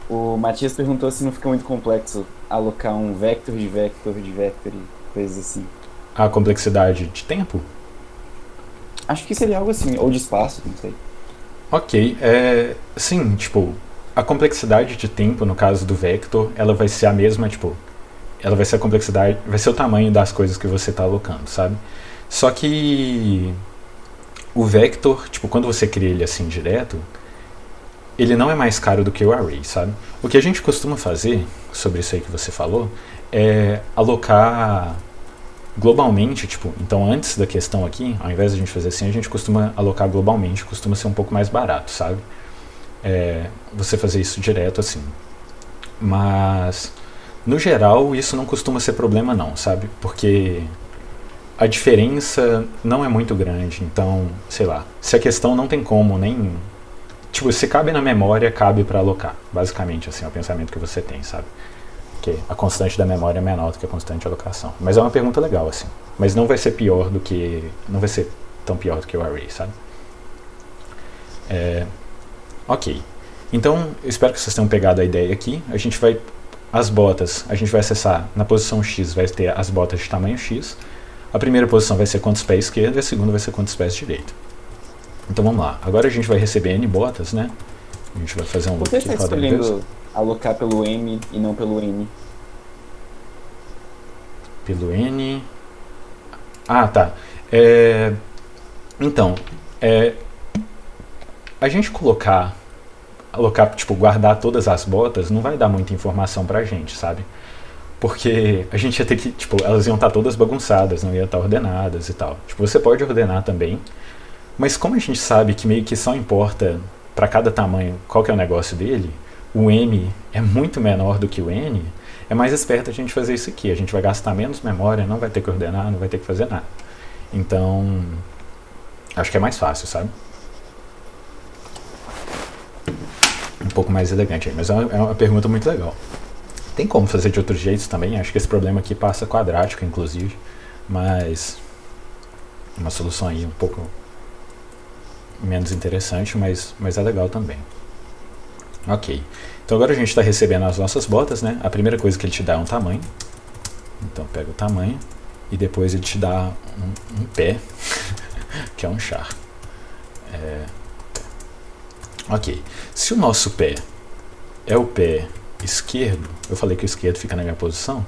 O Matias perguntou se não fica muito complexo alocar um vector de vector e coisas assim. A complexidade de tempo? Acho que seria algo assim, ou de espaço, não sei. Ok, sim, tipo, a complexidade de tempo, no caso do vector, ela vai ser a mesma, tipo, ela vai ser a complexidade, vai ser o tamanho das coisas que você está alocando, sabe? Só que o vector, tipo, quando você cria ele assim direto, ele não é mais caro do que o array, sabe? O que a gente costuma fazer, sobre isso aí que você falou, é alocar globalmente, tipo, então antes da questão aqui, ao invés de a gente fazer assim, a gente costuma alocar globalmente, costuma ser um pouco mais barato, sabe? Você fazer isso direto assim. Mas, no geral, isso não costuma ser problema não, sabe? Porque a diferença não é muito grande, então, sei lá, se a questão não tem como nem... Tipo, se cabe na memória, cabe para alocar. Basicamente, assim, é o pensamento que você tem, sabe? Que a constante da memória é menor do que a constante de alocação. Mas é uma pergunta legal, assim. Mas não vai ser pior do que... Não vai ser tão pior do que o array, sabe? Ok. Então, eu espero que vocês tenham pegado a ideia aqui. A gente vai... As botas, a gente vai acessar na posição X, vai ter as botas de tamanho X. A primeira posição vai ser quantos pés esquerdo e a segunda vai ser quantos pés direito. Então vamos lá. Agora a gente vai receber N botas, né? A gente vai fazer um Por loop que aqui você está rodando vezes. escolhendo alocar pelo M e não pelo N? Pelo N. Ah, tá. Então, a gente alocar, tipo, guardar todas as botas não vai dar muita informação pra gente, sabe? Porque a gente ia ter que, tipo, elas iam estar todas bagunçadas, não iam estar ordenadas e tal. Tipo, você pode ordenar também, mas como a gente sabe que meio que só importa para cada tamanho qual que é o negócio dele, o M é muito menor do que o N, é mais esperto a gente fazer isso aqui. A gente vai gastar menos memória, não vai ter que ordenar, não vai ter que fazer nada. Então, acho que é mais fácil, sabe? Um pouco mais elegante aí, mas é uma pergunta muito legal. Tem como fazer de outros jeitos também, acho que esse problema aqui passa quadrático, inclusive, mas uma solução aí um pouco menos interessante, mas é legal também. Ok, então agora a gente está recebendo as nossas botas, né? A primeira coisa que ele te dá é um tamanho, então pega o tamanho e depois ele te dá um pé, que é um char. Ok, se o nosso pé é o pé esquerdo, eu falei que o esquerdo fica na minha posição,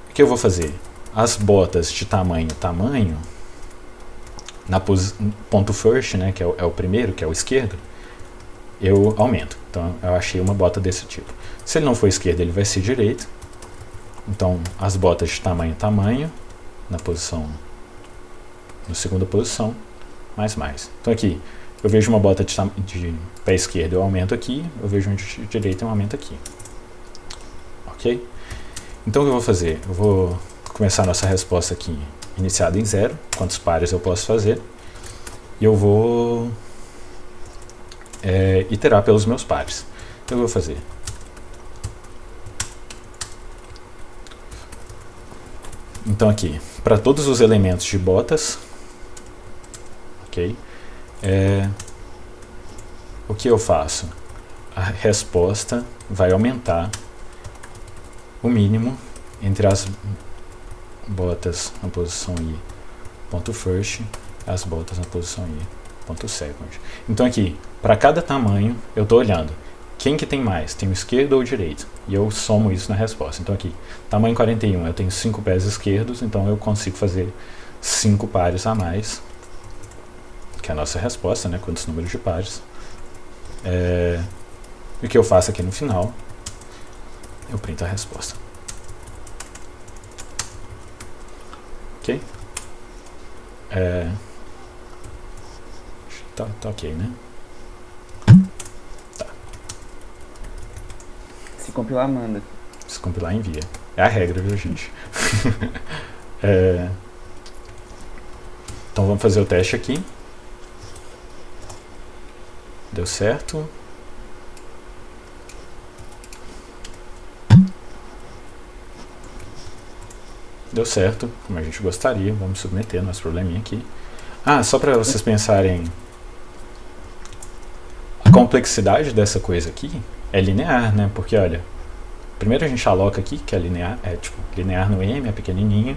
o que eu vou fazer? As botas de tamanho, na ponto first, né, que é o primeiro, que é o esquerdo, eu aumento. Então eu achei uma bota desse tipo. Se ele não for esquerdo, ele vai ser direito. Então as botas de tamanho, na segunda posição, mais. Então aqui, eu vejo uma bota de pé esquerdo, eu aumento aqui. Eu vejo uma de direita, eu aumento aqui. Ok? Então o que eu vou fazer? Eu vou começar a nossa resposta aqui iniciada em 0. Quantos pares eu posso fazer? E eu vou iterar pelos meus pares. Então eu vou fazer então aqui, para todos os elementos de botas, ok? O que eu faço? A resposta vai aumentar o mínimo entre as botas na posição I, ponto first, as botas na posição I, ponto second. Então aqui, para cada tamanho, eu estou olhando quem que tem mais, tem o esquerdo ou o direito, e eu somo isso na resposta. Então aqui, tamanho 41, eu tenho 5 pés esquerdos, então eu consigo fazer 5 pares a mais, que é a nossa resposta, né, quantos números de pares. E o que eu faço aqui no final, eu printo a resposta. Ok? Tá ok, né? Tá. Se compilar, manda. Se compilar, envia. É a regra, viu, gente? Então vamos fazer o teste aqui. Deu certo. deu certo, como a gente gostaria. Vamos submeter nosso probleminha aqui. Só para vocês pensarem, a complexidade dessa coisa aqui é linear, né? Porque, olha, primeiro a gente aloca aqui, que é linear, linear no M, é pequenininha.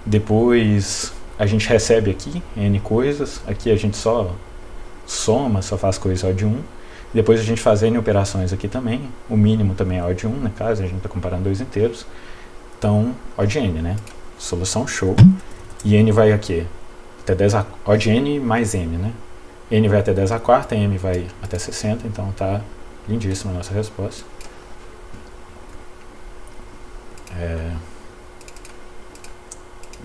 Depois a gente recebe aqui N coisas. Aqui a gente só soma, só faz coisa O de 1. Depois a gente faz N operações aqui também. O mínimo também é O de 1, no caso, a gente está comparando dois inteiros. Então, O de N, né? Solução show. E N vai aqui até 10 a... O de N mais M, né? N vai até 10 a quarta, M vai até 60, então tá lindíssima a nossa resposta.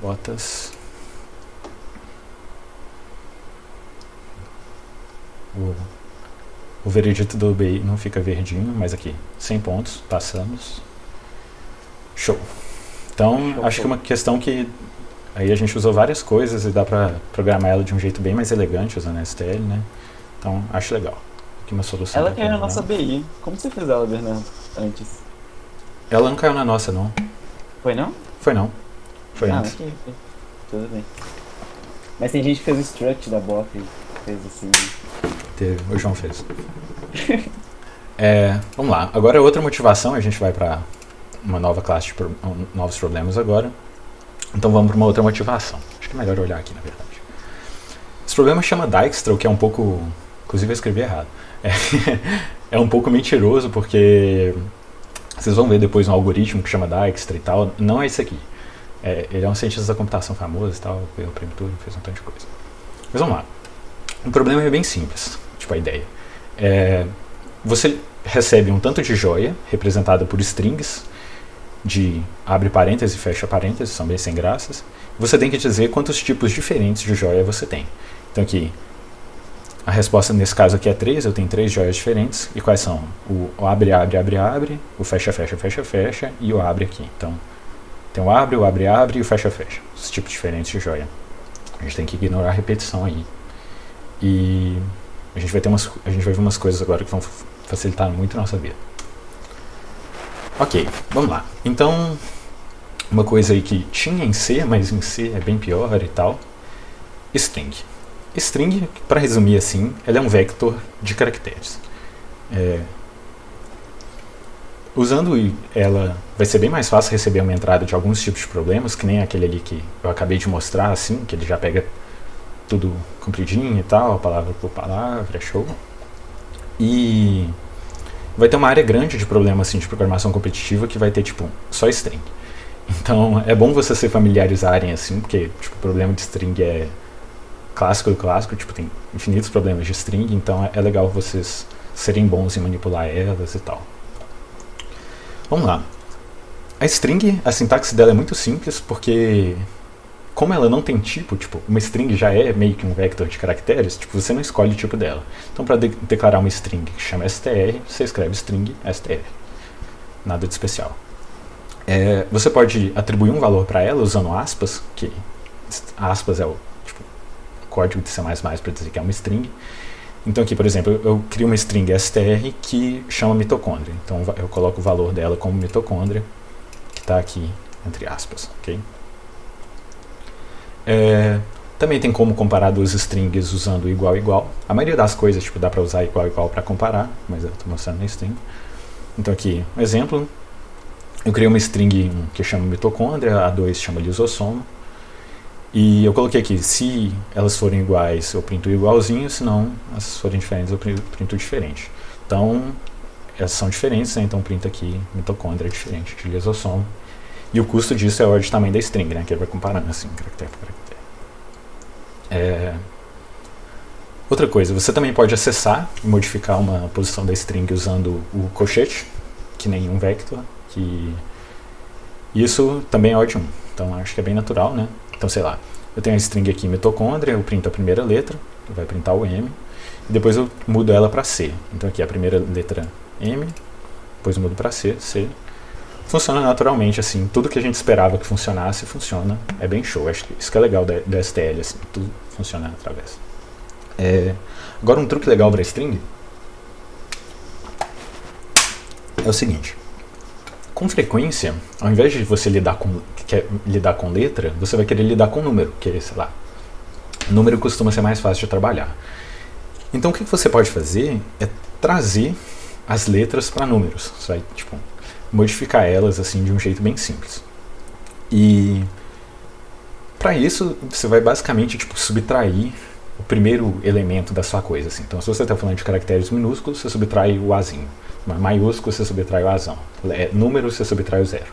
Botas. O veredito do BI não fica verdinho, mas aqui, 100 pontos, passamos. Show. Então, acho que é uma questão que aí a gente usou várias coisas e dá pra programar ela de um jeito bem mais elegante usando STL, né? Então, acho legal. Aqui uma solução. Ela caiu na nossa BI. Como você fez ela, Bernardo, antes? Ela não caiu na nossa, não. Foi não? Foi não. Foi antes. Ok. Tudo bem. Mas tem gente que fez o struct da bota e fez assim. Teve, o João fez. Vamos lá. Agora outra motivação, a gente vai para uma nova classe de novos problemas agora. Então vamos para uma outra motivação. Acho que é melhor olhar aqui, na verdade. Esse problema chama Dijkstra, o que é um pouco... Inclusive eu escrevi errado. É um pouco mentiroso, porque vocês vão ver depois um algoritmo que chama Dijkstra e tal. Não é esse aqui. Ele é um cientista da computação famoso e tal, pelo prêmio tudo, fez um tanto de coisa. Mas vamos lá. O problema é bem simples, tipo a ideia. Você recebe um tanto de joia, representada por strings, de abre parênteses e fecha parênteses, são bem sem graças. Você tem que dizer quantos tipos diferentes de joia você tem. Então aqui, a resposta nesse caso aqui é 3, eu tenho 3 joias diferentes. E quais são? O abre, abre, abre, abre, o fecha, fecha, fecha, fecha e o abre aqui. Então, tem o abre, abre e o fecha, fecha. Os tipos diferentes de joia. A gente tem que ignorar a repetição aí. E a gente vai ver umas coisas agora que vão facilitar muito a nossa vida. Ok, vamos lá. Então, uma coisa aí que tinha em C, mas em C é bem pior e tal. String. String, para resumir assim, ela é um vector de caracteres. Usando ela, vai ser bem mais fácil receber uma entrada de alguns tipos de problemas, que nem aquele ali que eu acabei de mostrar, assim, que ele já pega tudo compridinho e tal, palavra por palavra, show. E vai ter uma área grande de problemas assim, de programação competitiva que vai ter tipo só string. Então é bom vocês se familiarizarem assim, porque tipo, o problema de string é clássico do clássico, tipo, tem infinitos problemas de string, então é legal vocês serem bons em manipular elas e tal. Vamos lá. A string, a sintaxe dela é muito simples, porque como ela não tem tipo, uma string já é meio que um vector de caracteres, tipo, você não escolhe o tipo dela. Então, para declarar uma string que chama str, você escreve string str. Nada de especial. Você pode atribuir um valor para ela usando aspas, que aspas é o código de C++ para dizer que é uma string. Então aqui, por exemplo, eu crio uma string str que chama mitocôndria. Então eu coloco o valor dela como mitocôndria, que está aqui entre aspas, ok? Também tem como comparar duas strings usando igual igual. A maioria das coisas dá para usar igual igual para comparar, mas eu estou mostrando na string. Então aqui, um exemplo. Eu criei uma string que chama mitocôndria, a 2 chama lisossomo. E eu coloquei aqui, se elas forem iguais, eu printo igualzinho, se não, elas forem diferentes, eu printo diferente. Então, elas são diferentes, né? Então printa aqui mitocôndria diferente de lisossomo. E o custo disso é a ordem de tamanho da string, né? Que ele vai comparando assim, caractere por caractere. Outra coisa, você também pode acessar e modificar uma posição da string usando o colchete, que nem um vector, que isso também é ordem 1. Então acho que é bem natural, né? Então, sei lá, eu tenho a string aqui mitocôndria, eu printo a primeira letra, vai printar o M, e depois eu mudo ela para C. Então aqui a primeira letra M, depois eu mudo para C, C. Funciona naturalmente, assim, tudo que a gente esperava que funcionasse, funciona, é bem show. Acho que isso que é legal do STL, assim, tudo funciona através. Agora um truque legal para string é o seguinte. Com frequência, ao invés de você lidar com letra, você vai querer lidar com número, que, sei lá, número costuma ser mais fácil de trabalhar. Então o que você pode fazer é trazer as letras para números. Você vai, tipo, modificar elas assim de um jeito bem simples. E para isso, você vai basicamente, tipo, subtrair o primeiro elemento da sua coisa. Assim. Então, se você está falando de caracteres minúsculos, você subtrai o Azinho. Maiúsculo, você subtrai o Azão. Número, você subtrai o zero.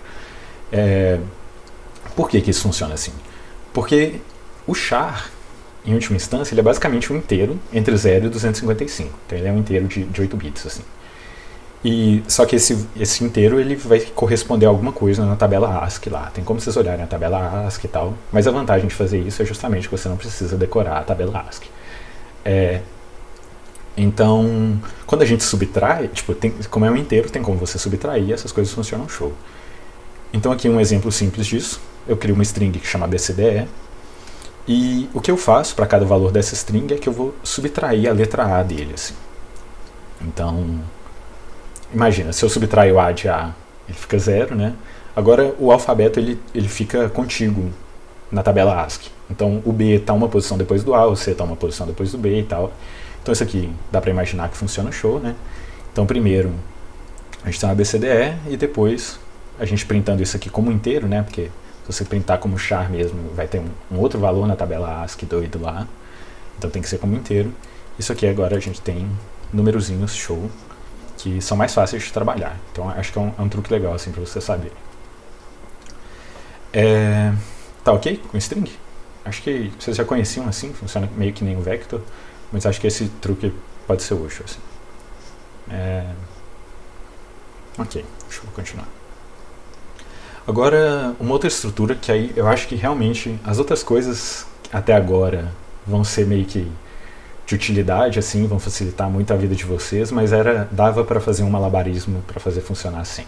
Por que isso funciona assim? Porque o char, em última instância, ele é basicamente um inteiro entre 0 e 255. Então, ele é um inteiro de 8 bits. Assim. Só que esse inteiro ele vai corresponder a alguma coisa na tabela ASCII lá. Tem como vocês olharem a tabela ASCII e tal. Mas a vantagem de fazer isso é justamente que você não precisa decorar a tabela ASCII. Então, quando a gente subtrai, tipo, como é um inteiro, tem como você subtrair e essas coisas funcionam show. Então aqui um exemplo simples disso. Eu crio uma string que chama BCDE. E o que eu faço para cada valor dessa string é que eu vou subtrair a letra A dele. Assim. Então, imagina, se eu subtraio A de A, ele fica 0, né? Agora o alfabeto ele fica contíguo na tabela ASCII. Então o B está uma posição depois do A, o C está uma posição depois do B e tal. Então isso aqui dá para imaginar que funciona show, né? Então primeiro a gente tem uma BCDE e depois a gente printando isso aqui como inteiro, né? Porque se você printar como char mesmo, vai ter um outro valor na tabela ASCII doido lá. Então tem que ser como inteiro. Isso aqui agora a gente tem numerozinhos show que são mais fáceis de trabalhar. Então acho que é um truque legal assim para você saber. Tá ok com string? Acho que vocês já conheciam assim, funciona meio que nem um vector, mas acho que esse truque pode ser útil. Assim. Ok, deixa eu continuar. Agora, uma outra estrutura que aí eu acho que realmente as outras coisas até agora vão ser meio que de utilidade, assim, vão facilitar muito a vida de vocês, mas dava para fazer um malabarismo para fazer funcionar assim.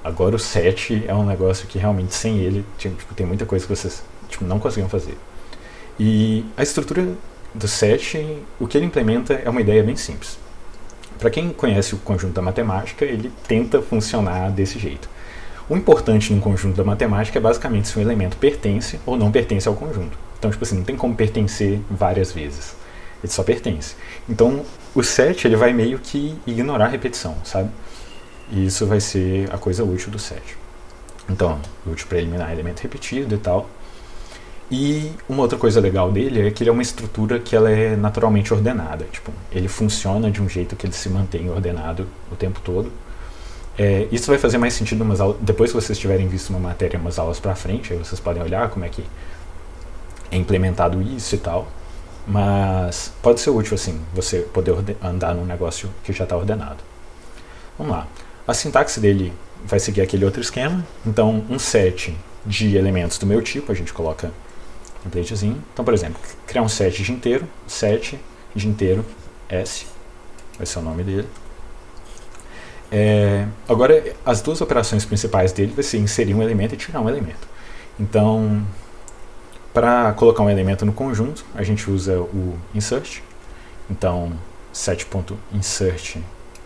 Agora o set é um negócio que realmente sem ele tem muita coisa que vocês não conseguiam fazer. E a estrutura do set, o que ele implementa é uma ideia bem simples. Para quem conhece o conjunto da matemática, ele tenta funcionar desse jeito. O importante num conjunto da matemática é basicamente se um elemento pertence ou não pertence ao conjunto. Então, tipo assim, não tem como pertencer várias vezes. Ele só pertence. Então, o set ele vai meio que ignorar a repetição, sabe? E isso vai ser a coisa útil do set. Então, útil para eliminar elemento repetido e tal. E uma outra coisa legal dele é que ele é uma estrutura que ela é naturalmente ordenada. Tipo, ele funciona de um jeito que ele se mantém ordenado o tempo todo. Isso vai fazer mais sentido umas aulas, depois que vocês tiverem visto uma matéria umas aulas para frente, aí vocês podem olhar como é que é implementado isso e tal. Mas pode ser útil assim, você poder andar num negócio que já está ordenado. Vamos lá. A sintaxe dele vai seguir aquele outro esquema. Então, um set de elementos do meu tipo, a gente coloca um templatezinho. Então, por exemplo, criar um set de inteiro S, vai ser o nome dele. Agora, as duas operações principais dele vai ser inserir um elemento e tirar um elemento. Então, para colocar um elemento no conjunto, a gente usa o insert. Então, set.insert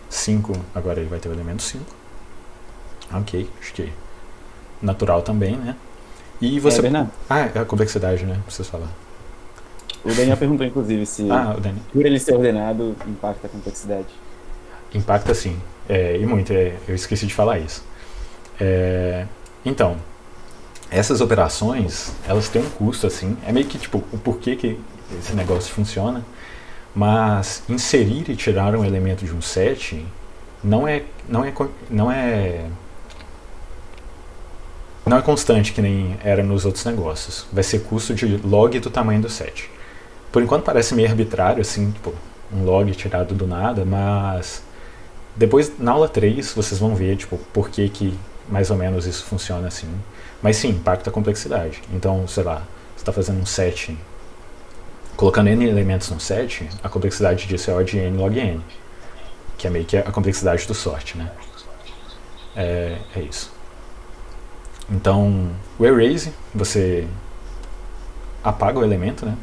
5, agora ele vai ter o elemento 5. Ok, acho que natural também, né? E você... Bernardo. É a complexidade, né? Pra vocês falar. O Daniel perguntou, inclusive, se o Daniel. por ele ser ordenado impacta a complexidade. Impacta sim. E muito. Eu esqueci de falar isso. Então, essas operações, elas têm um custo, assim. É meio que, tipo, o porquê que esse negócio funciona. Mas inserir e tirar um elemento de um set não é constante que nem era nos outros negócios. Vai ser custo de log do tamanho do set. Por enquanto parece meio arbitrário, assim, tipo, um log tirado do nada, mas depois, na aula 3, vocês vão ver, tipo, por que mais ou menos isso funciona assim. Mas sim, impacta a complexidade. Então, sei lá, você está fazendo um set, colocando n elementos num set, a complexidade disso é O de n log n, que é meio que a complexidade do sort, né? É isso. Então, o erase, você apaga o elemento, né?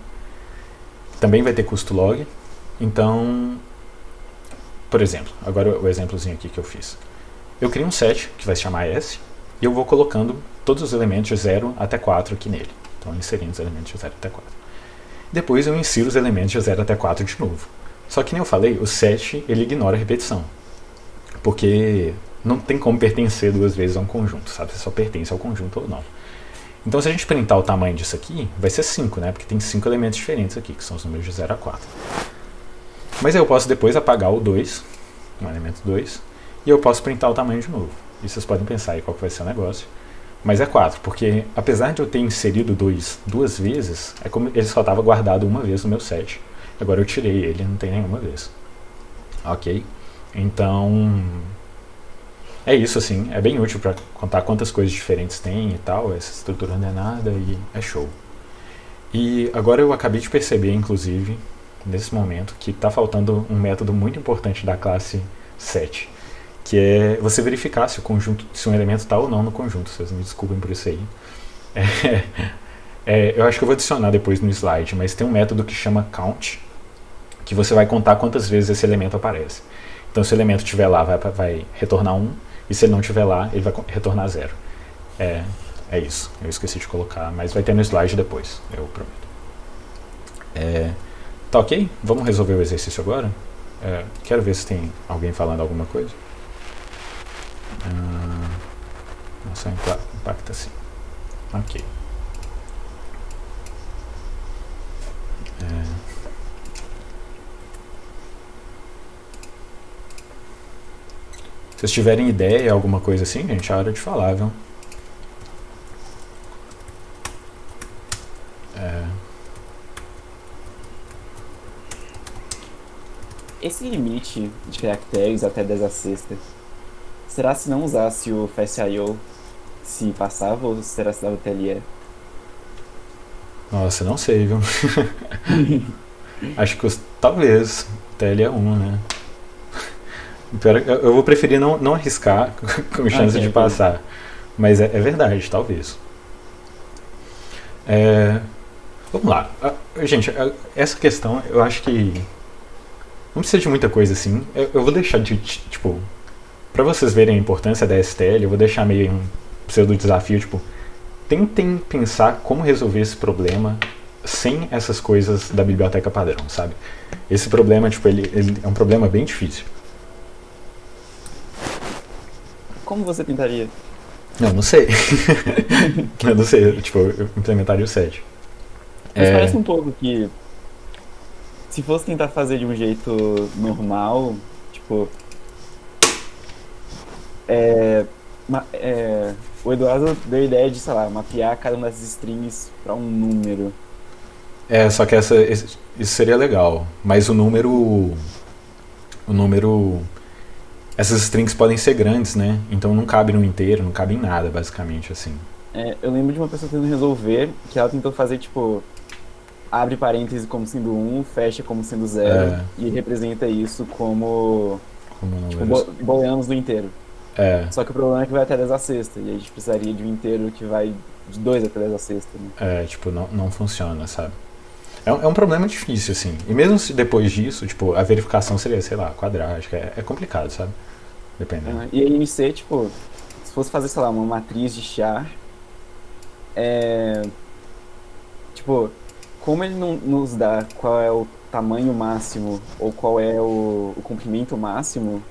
Também vai ter custo log. Então, por exemplo, agora o exemplozinho aqui que eu fiz. eu crio um set que vai se chamar S e eu vou colocando todos os elementos de 0 até 4 aqui nele. Então, inserindo os elementos de 0 até 4. Depois eu insiro os elementos de 0 até 4 de novo. Só que nem eu falei, o set ele ignora a repetição. Porque não tem como pertencer duas vezes a um conjunto, sabe? Você só pertence ao conjunto ou não. Então se a gente printar o tamanho disso aqui, vai ser 5, né? Porque tem 5 elementos diferentes aqui, que são os números de 0 a 4. Mas aí eu posso depois apagar o 2, o elemento 2, e eu posso printar o tamanho de novo. E vocês podem pensar aí qual que vai ser o negócio. Mas é 4, porque apesar de eu ter inserido 2 duas vezes, é como ele só estava guardado uma vez no meu set. Agora eu tirei ele, não tem nenhuma vez. Ok? Então, é isso assim, é bem útil para contar quantas coisas diferentes tem e tal, essa estrutura ordenada e é show. E agora eu acabei de perceber, inclusive, nesse momento, que está faltando um método muito importante da classe set, que é você verificar se o conjunto, se um elemento está ou não no conjunto. Vocês me desculpem por isso aí. Eu acho que eu vou adicionar depois no slide, mas tem um método que chama count, que você vai contar quantas vezes esse elemento aparece. Então se o elemento estiver lá, vai retornar 1, e se ele não estiver lá, ele vai retornar 0. É isso, eu esqueci de colocar, mas vai ter no slide depois, eu prometo. Tá ok? Vamos resolver o exercício agora? Quero ver se tem alguém falando alguma coisa. Nossa, impacta sim. Ok. Se vocês tiverem ideia, alguma coisa assim, gente, é hora de falar, viu? Esse limite de caracteres até 10 a sexta, será se não usasse o FastIO se passava ou será se dava TLE? Nossa, não sei, viu? Acho que talvez TLE1, né? Eu vou preferir não arriscar com chance de passar. Mas é verdade, talvez. Vamos lá. Gente, essa questão eu acho que não precisa de muita coisa assim. Eu vou deixar tipo, pra vocês verem a importância da STL, eu vou deixar meio um pseudo desafio, tipo, tentem pensar como resolver esse problema sem essas coisas da biblioteca padrão, sabe? Esse problema, tipo, ele é um problema bem difícil. Como você tentaria? Não sei. Eu não sei, tipo, eu implementaria o set. Mas parece um pouco que se fosse tentar fazer de um jeito normal, tipo, o Eduardo deu a ideia de, sei lá, mapear cada uma dessas strings para um número. Só que isso seria legal, mas o número, essas strings podem ser grandes, né? Então não cabe no inteiro, não cabe em nada, basicamente, assim. Eu lembro de uma pessoa tentando resolver, que ela tentou fazer, tipo, abre parênteses como sendo 1, fecha como sendo 0, e representa isso como tipo, booleanos do inteiro. Só que o problema é que vai até 10 a sexta, e a gente precisaria de um inteiro que vai de 2 até 10 a sexta, né? Tipo, não funciona, sabe? É um problema difícil, assim. E mesmo se depois disso, tipo, a verificação seria, sei lá, quadrática. É complicado, sabe? Dependendo. E a INC, tipo, se fosse fazer, sei lá, uma matriz de char, tipo, como ele não nos dá qual é o tamanho máximo ou qual é o comprimento máximo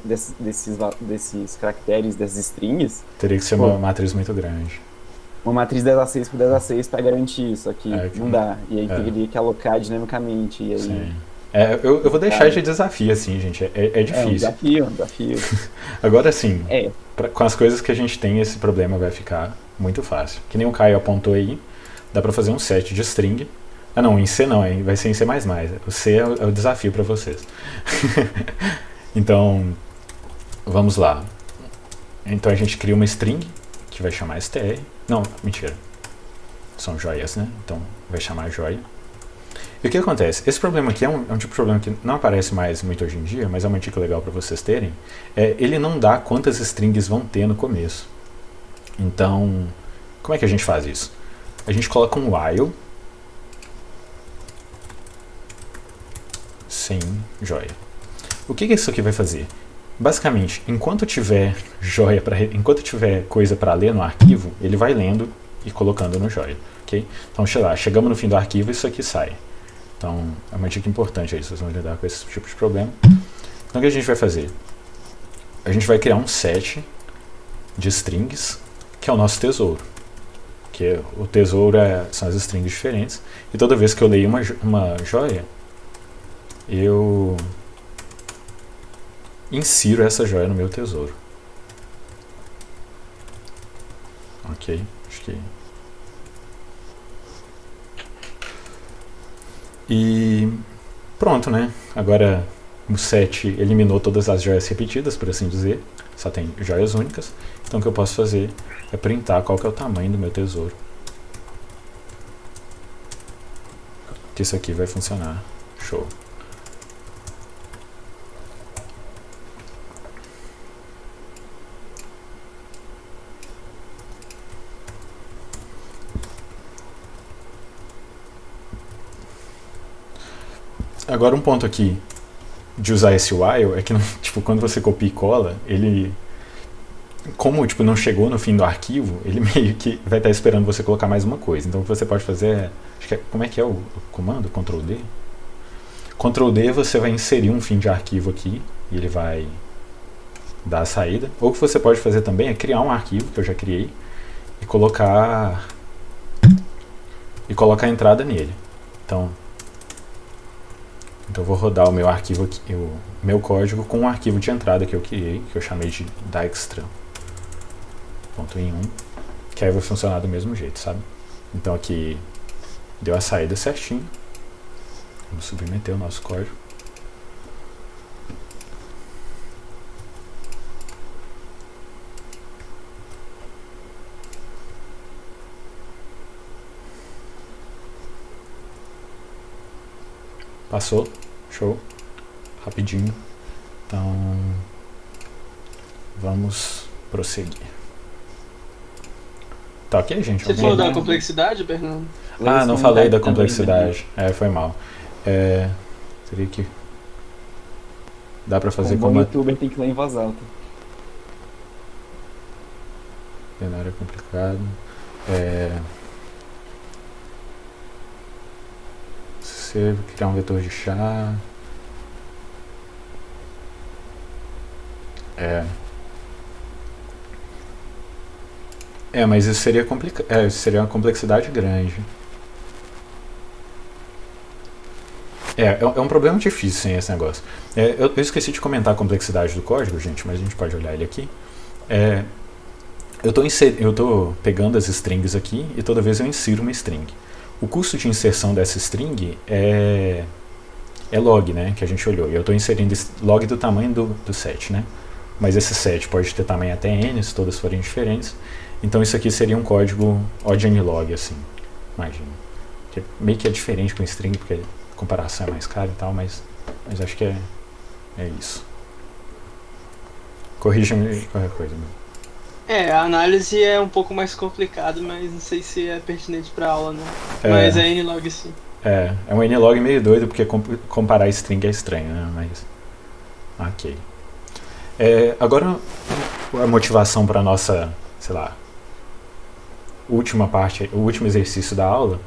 desses caracteres, dessas strings... Teria que ser uma matriz muito grande. Uma matriz 10 a 6 por 10 a 6 para garantir isso aqui. Não dá. E aí teria que alocar dinamicamente. E aí... Sim. Eu vou deixar de desafio, assim, gente. É difícil. Um desafio. Agora, sim, com as coisas que a gente tem, esse problema vai ficar muito fácil. Que nem o Caio apontou aí, dá para fazer um set de string. Não, em C não, vai ser em C++. O C é o desafio para vocês. Então, vamos lá. Então a gente cria uma string, que vai chamar str. Não, mentira. São joias, né? Então vai chamar joia. E o que acontece? Esse problema aqui é um tipo de problema que não aparece mais muito hoje em dia, mas é uma dica legal para vocês terem. Ele não dá quantas strings vão ter no começo. Então, como é que a gente faz isso? A gente coloca um while sem joia. O que isso aqui vai fazer? basicamente, enquanto tiver coisa para ler no arquivo, ele vai lendo e colocando no joia, ok? Então, sei lá, chegamos no fim do arquivo e isso aqui sai. Então, é uma dica importante aí, vocês vão lidar com esse tipo de problema. Então, o que a gente vai fazer? A gente vai criar um set de strings, que é o nosso tesouro. Que o tesouro são as strings diferentes. E toda vez que eu leio uma joia, eu insiro essa joia no meu tesouro. Ok, acho que... E pronto, né? Agora o set eliminou todas as joias repetidas, por assim dizer. Só tem joias únicas. Então o que eu posso fazer é printar qual que é o tamanho do meu tesouro. Que isso aqui vai funcionar. Show. Agora um ponto aqui de usar esse while é que tipo, quando você copia e cola, ele, como tipo, não chegou no fim do arquivo, ele meio que vai estar esperando você colocar mais uma coisa. Então o que você pode fazer como é que é o comando? Ctrl D? Ctrl D você vai inserir um fim de arquivo aqui e ele vai dar a saída. Ou o que você pode fazer também é criar um arquivo que eu já criei e colocar a entrada nele. Então eu vou rodar o meu arquivo aqui, o meu código com um arquivo de entrada que eu criei, que eu chamei de Dijkstra.in1, que aí vai funcionar do mesmo jeito, sabe? Então aqui deu a saída certinho. Vamos submeter o nosso código. Passou, show, rapidinho. Então, vamos prosseguir. Tá ok, gente? Você falou da complexidade, Bernardo? Ah, não falei da complexidade. Foi mal. Teria que... Dá pra fazer como... O youtuber tem que ler em voz alta. Cenário é complicado. Você criar um vetor de chá. Mas isso seria seria uma complexidade grande. É um problema difícil sem esse negócio. Eu esqueci de comentar a complexidade do código, gente, mas a gente pode olhar ele aqui. Eu tô pegando as strings aqui e toda vez eu insiro uma string. O custo de inserção dessa string é log, né, que a gente olhou. E eu estou inserindo log do tamanho do set, né? Mas esse set pode ter tamanho até n, se todas forem diferentes. Então isso aqui seria um código odd-nlog, assim, imagina. Que meio que é diferente com string, porque a comparação é mais cara e tal, mas acho que é isso. Corrija-me qualquer coisa. A análise é um pouco mais complicado, mas não sei se é pertinente para aula, né? Mas é nlog sim. É um nlog meio doido, porque comparar string é estranho, né? Mas, ok. Agora, a motivação para a nossa, sei lá, última parte, o último exercício da aula,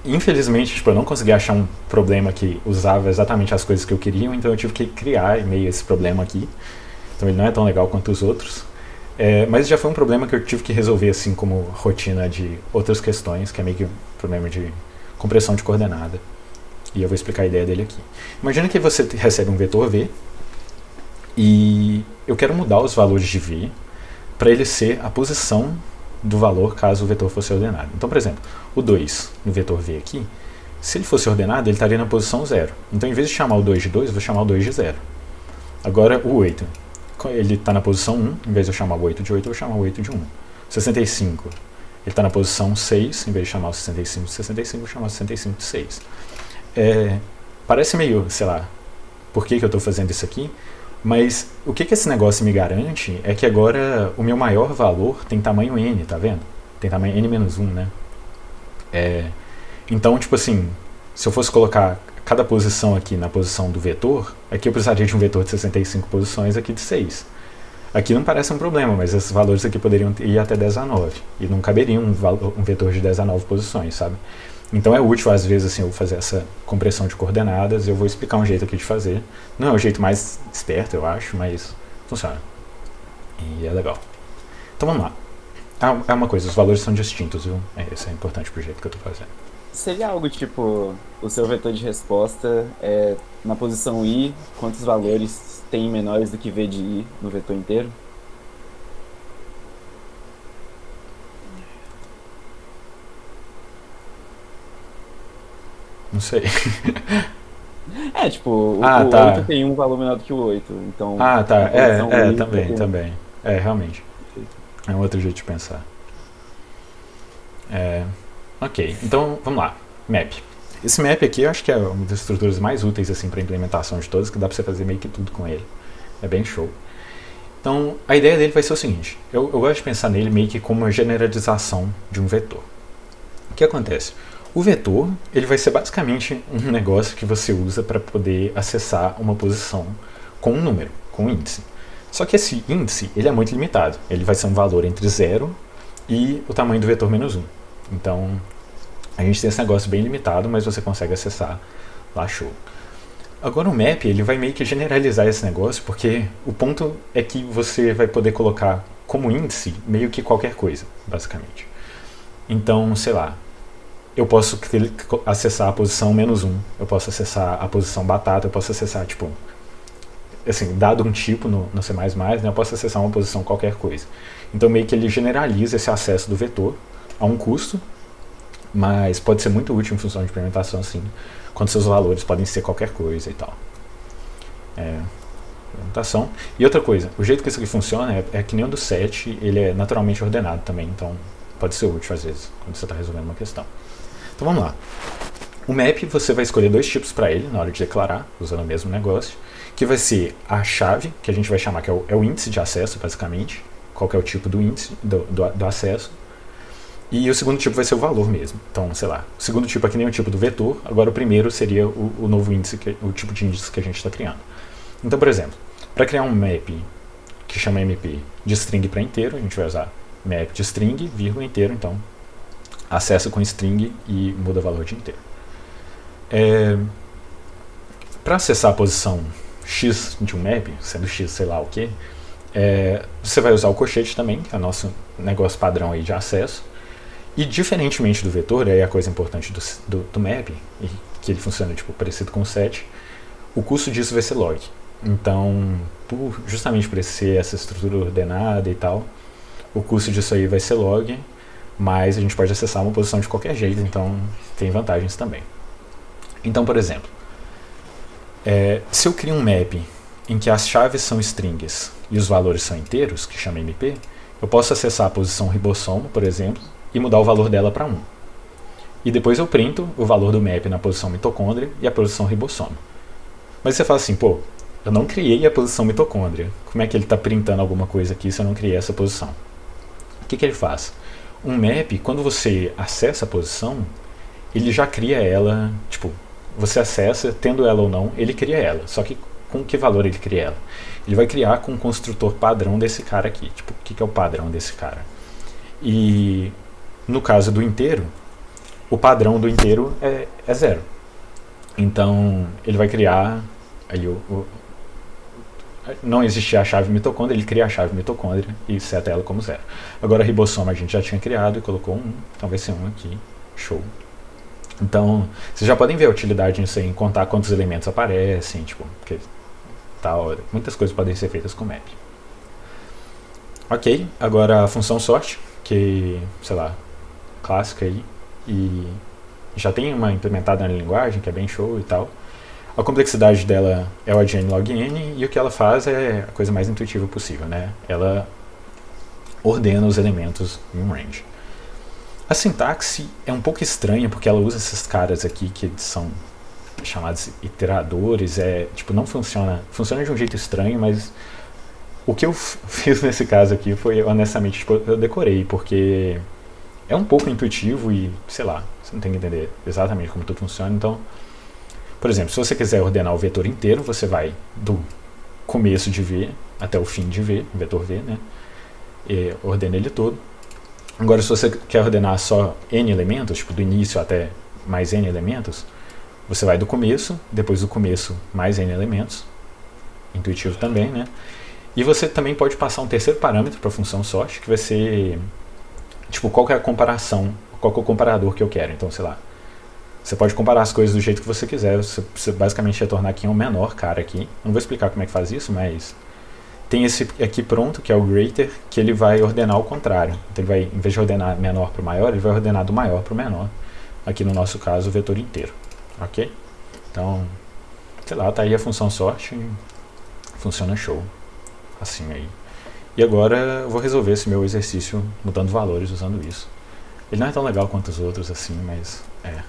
infelizmente, tipo, eu não consegui achar um problema que usava exatamente as coisas que eu queria, então eu tive que criar meio esse problema aqui. Então ele não é tão legal quanto os outros. Mas já foi um problema que eu tive que resolver assim como rotina de outras questões, que é meio que um problema de compressão de coordenada. E eu vou explicar a ideia dele aqui. Imagina que você recebe um vetor V e eu quero mudar os valores de V para ele ser a posição do valor caso o vetor fosse ordenado. Então, por exemplo, o 2 no vetor V aqui, se ele fosse ordenado, ele estaria na posição 0. Então, em vez de chamar o 2 de 2, eu vou chamar o 2 de 0. Agora, o 8, ele está na posição 1, em vez de eu chamar o 8 de 8, eu vou chamar o 8 de 1. 65, ele está na posição 6, em vez de chamar o 65 de 65, eu vou chamar o 65 de 6. Parece meio, sei lá, por que eu estou fazendo isso aqui, mas o que esse negócio me garante é que agora o meu maior valor tem tamanho n, tá vendo? Tem tamanho n-1, né? Então, tipo assim, se eu fosse colocar cada posição aqui na posição do vetor, aqui eu precisaria de um vetor de 65 posições, aqui de 6. Aqui não parece um problema, mas esses valores aqui poderiam ir até 10 a 9. E não caberia um vetor de 10 a 9 posições, sabe? Então é útil, às vezes, assim, eu fazer essa compressão de coordenadas. Eu vou explicar um jeito aqui de fazer. Não é o jeito mais esperto, eu acho, mas funciona. E é legal. Então vamos lá. É uma coisa, os valores são distintos, viu? Isso é importante pro jeito que eu tô fazendo. Seria algo tipo, o seu vetor de resposta é na posição I, quantos valores tem menores do que V de I no vetor inteiro? Não sei. Tipo, o 8 tem um valor menor do que o 8, então... Tá, também. Realmente. É um outro jeito de pensar. Ok, então vamos lá. Map. Esse map aqui eu acho que é uma das estruturas mais úteis assim, para implementação de todas, que dá para você fazer meio que tudo com ele. É bem show. Então, a ideia dele vai ser o seguinte. Eu gosto de pensar nele meio que como uma generalização de um vetor. O que acontece? O vetor, ele vai ser basicamente um negócio que você usa para poder acessar uma posição com um número, com um índice. Só que esse índice, ele é muito limitado. Ele vai ser um valor entre 0 e o tamanho do vetor menos 1. Então, a gente tem esse negócio bem limitado, mas você consegue acessar lá, show. Agora o map, ele vai meio que generalizar esse negócio, porque o ponto é que você vai poder colocar como índice meio que qualquer coisa, basicamente. Então, sei lá, eu posso acessar a posição menos 1, eu posso acessar a posição batata, eu posso acessar, tipo, assim, dado um tipo no C++, né, eu posso acessar uma posição qualquer coisa. Então meio que ele generaliza esse acesso do vetor a um custo, mas pode ser muito útil em função de implementação, assim, quando seus valores podem ser qualquer coisa e tal. Implementação. E outra coisa, o jeito que isso aqui funciona é que nem o do set, ele é naturalmente ordenado também, então pode ser útil às vezes, quando você está resolvendo uma questão. Então vamos lá. O map, você vai escolher dois tipos para ele na hora de declarar, usando o mesmo negócio, que vai ser a chave, que a gente vai chamar que é o índice de acesso, basicamente, qual que é o tipo do índice do acesso, e o segundo tipo vai ser o valor mesmo. Então, sei lá, o segundo tipo é que nem o tipo do vetor, agora o primeiro seria o novo índice, o tipo de índice que a gente está criando. Então, por exemplo, para criar um map que chama MP de string para inteiro, a gente vai usar map de string, vírgula, inteiro, então acessa com string e muda o valor de inteiro. Para acessar a posição x de um map, sendo x sei lá o que, você vai usar o colchete também, que é o nosso negócio padrão aí de acesso. E diferentemente do vetor, aí é a coisa importante do map, e que ele funciona tipo, parecido com o set, o custo disso vai ser log. Então, justamente por ser essa estrutura ordenada e tal, o custo disso aí vai ser log, mas a gente pode acessar uma posição de qualquer jeito, então tem vantagens também. Então, por exemplo, se eu crio um map em que as chaves são strings e os valores são inteiros, que chama MP, eu posso acessar a posição ribossomo, por exemplo, e mudar o valor dela para 1. E depois eu printo o valor do map na posição mitocôndria e a posição ribossomo. Mas você fala assim, eu não criei a posição mitocôndria. Como é que ele está printando alguma coisa aqui se eu não criei essa posição? O que ele faz? Um map, quando você acessa a posição, ele já cria ela, tipo, você acessa, tendo ela ou não, ele cria ela. Só que com que valor ele cria ela? Ele vai criar com o construtor padrão desse cara aqui. Tipo, o que é o padrão desse cara? E no caso do inteiro, o padrão do inteiro é 0. Então, ele vai criar ali não existia a chave mitocôndria, ele cria a chave mitocôndria e seta ela como 0. Agora a ribossomo a gente já tinha criado e colocou 1, então vai ser 1 aqui, show. Então, vocês já podem ver a utilidade nisso aí, em contar quantos elementos aparecem, tipo, porque tal, muitas coisas podem ser feitas com map. Ok, agora a função sort, que, sei lá, clássica aí, e já tem uma implementada na linguagem, que é bem show e tal. A complexidade dela é o adn log n, e o que ela faz é a coisa mais intuitiva possível, né? Ela ordena os elementos em um range. A sintaxe é um pouco estranha, porque ela usa esses caras aqui que são chamados iteradores, tipo, não funciona de um jeito estranho, mas o que eu fiz nesse caso aqui foi, honestamente, tipo, eu decorei, porque é um pouco intuitivo e, sei lá, você não tem que entender exatamente como tudo funciona, então Por exemplo, se você quiser ordenar o vetor inteiro, você vai do começo de V até o fim de V, vetor V, né? E ordena ele todo. Agora, se você quer ordenar só n elementos, tipo do início até mais n elementos, você vai do começo, depois do começo mais n elementos, intuitivo também, né? E você também pode passar um terceiro parâmetro para a função sort, que vai ser, tipo, qual que é a comparação, qual que é o comparador que eu quero. Então, sei lá, você pode comparar as coisas do jeito que você quiser, você basicamente retornar aqui um menor cara aqui. Eu não vou explicar como é que faz isso, mas tem esse aqui pronto, que é o greater, que ele vai ordenar ao contrário. Então ele vai, em vez de ordenar menor para o maior, ele vai ordenar do maior para o menor. Aqui no nosso caso, o vetor inteiro. Ok? Então, sei lá, tá aí a função sort, funciona show. Assim aí. E agora eu vou resolver esse meu exercício mudando valores usando isso. Ele não é tão legal quanto os outros assim, mas é.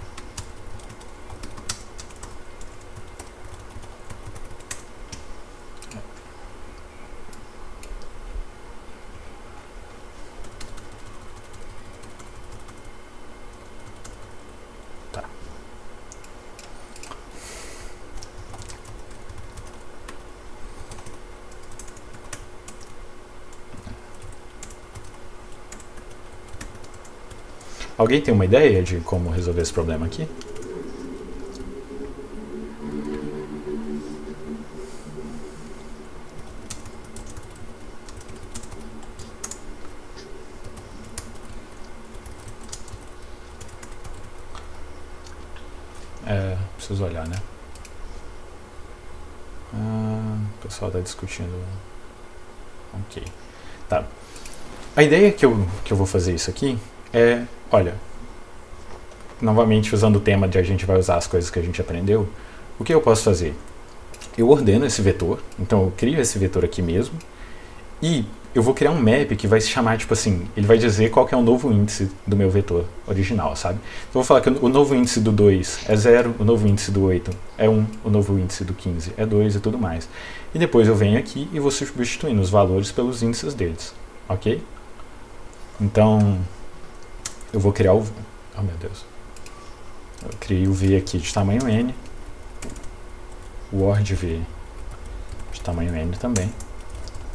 Alguém tem uma ideia de como resolver esse problema aqui? Preciso olhar, né? O pessoal está discutindo. Ok. Tá. A ideia que eu vou fazer isso aqui é, olha, novamente usando o tema de a gente vai usar as coisas que a gente aprendeu, o que eu posso fazer? Eu ordeno esse vetor, então eu crio esse vetor aqui mesmo, e eu vou criar um map que vai se chamar, tipo assim, ele vai dizer qual que é o novo índice do meu vetor original, sabe? Então eu vou falar que o novo índice do 2 é 0, o novo índice do 8 é 1, o novo índice do 15 é 2 e tudo mais. E depois eu venho aqui e vou substituindo os valores pelos índices deles, ok? Então, eu vou criar o... Oh, meu Deus. Eu criei o V aqui de tamanho N, o OR V de tamanho N também.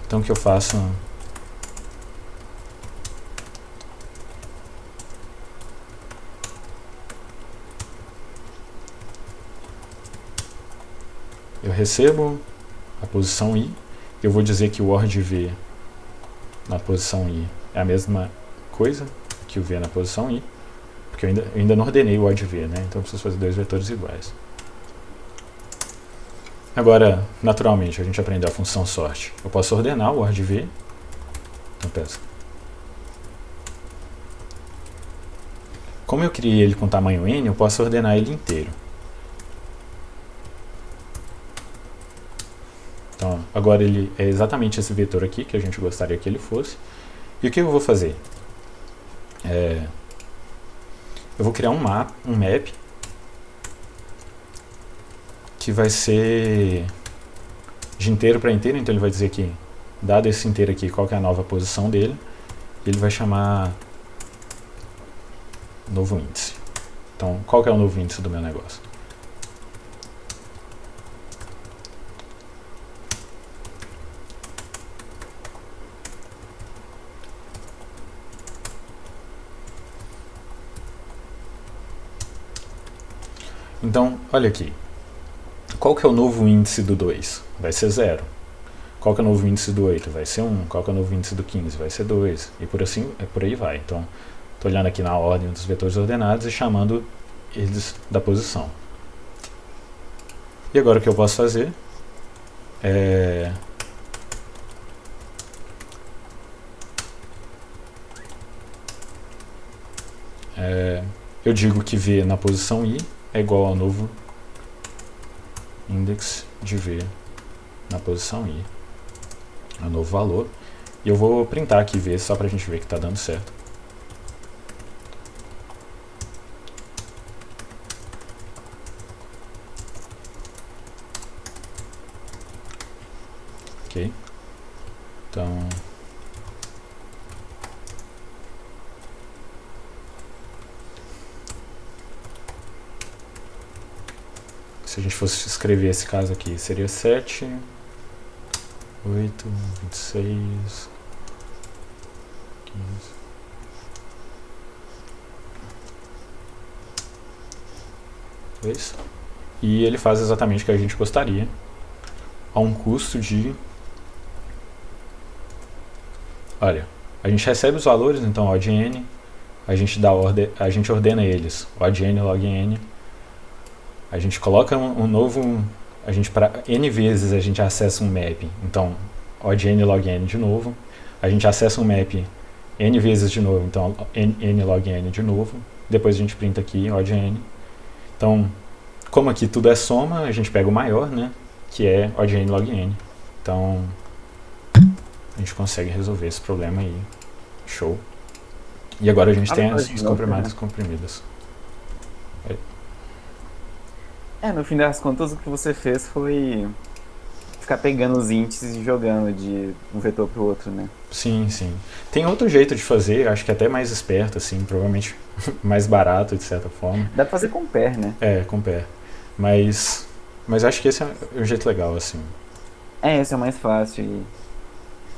Então o que eu faço... Eu recebo a posição I, eu vou dizer que o OR de V na posição I é a mesma coisa que o V na posição I, porque eu ainda não ordenei o OR de V, né? Então eu preciso fazer dois vetores iguais. Agora, naturalmente, a gente aprendeu a função sort. Eu posso ordenar o OR de V. Então, pensa. Como eu criei ele com tamanho n, eu posso ordenar ele inteiro. Então, agora ele é exatamente esse vetor aqui que a gente gostaria que ele fosse. E o que eu vou fazer? Eu vou criar um map que vai ser de inteiro para inteiro, então ele vai dizer que, dado esse inteiro aqui, qual que é a nova posição dele, ele vai chamar novo índice. Então, qual que é o novo índice do meu negócio? Então, olha aqui. Qual que é o novo índice do 2? Vai ser 0. Qual que é o novo índice do 8? Vai ser 1. Qual que é o novo índice do 15? Vai ser 2. E por aí vai. Então, estou olhando aqui na ordem dos vetores ordenados e chamando eles da posição. E agora o que eu posso fazer eu digo que V na posição I é igual ao novo index de V na posição I. É o novo valor. E eu vou printar aqui V só para a gente ver que está dando certo. Ok. Então... se a gente fosse escrever esse caso aqui, seria 7, 8, 26, 15. Isso. E ele faz exatamente o que a gente gostaria, a um custo de... Olha, a gente recebe os valores, então O de n, a gente dá ordem, a gente ordena eles, O de n log n, a gente coloca um novo, a gente para n vezes a gente acessa um map, então O de n log n de novo, a gente acessa um map n vezes de novo, então n log n de novo, depois a gente printa aqui O de n. Então, como aqui tudo é soma, a gente pega o maior, né, que é O de n log n. Então, a gente consegue resolver esse problema aí. Show. E agora a gente tem as comprimadas comprimidas. No fim das contas, o que você fez foi ficar pegando os índices e jogando de um vetor pro outro, né? Sim, sim. Tem outro jeito de fazer, acho que até mais esperto, assim, provavelmente mais barato, de certa forma. Dá pra fazer com pair, né? Com pair. Mas acho que esse é um jeito legal, assim. Esse é o mais fácil. E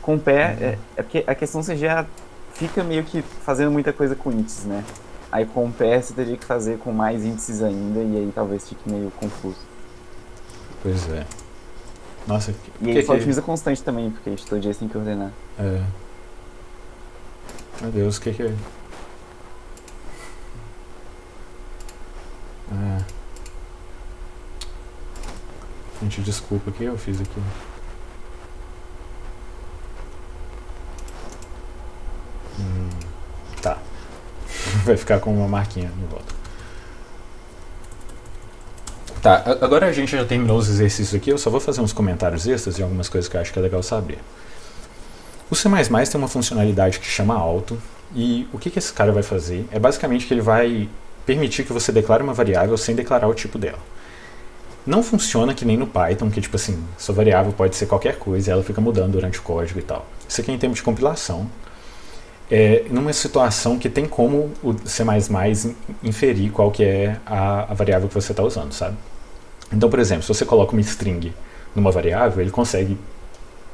com pair, é porque a questão você já fica meio que fazendo muita coisa com índices, né? Aí com pair você teria que fazer com mais índices ainda, e aí talvez fique meio confuso. Pois é. Nossa, e aí só otimiza constante também, porque a gente todo dia tem que ordenar. Meu Deus, o que é? Gente, desculpa, o que eu fiz aqui? Tá. Vai ficar com uma marquinha de volta. Tá, agora a gente já terminou os exercícios aqui, eu só vou fazer uns comentários extras e algumas coisas que eu acho que é legal saber. O C++ tem uma funcionalidade que chama auto, e o que esse cara vai fazer? É basicamente que ele vai permitir que você declare uma variável sem declarar o tipo dela. Não funciona que nem no Python, que tipo assim, sua variável pode ser qualquer coisa e ela fica mudando durante o código e tal. Isso aqui é em termos de compilação. Numa situação que tem como o C++ inferir qual que é a variável que você está usando, sabe? Então, por exemplo, se você coloca uma string numa variável, ele consegue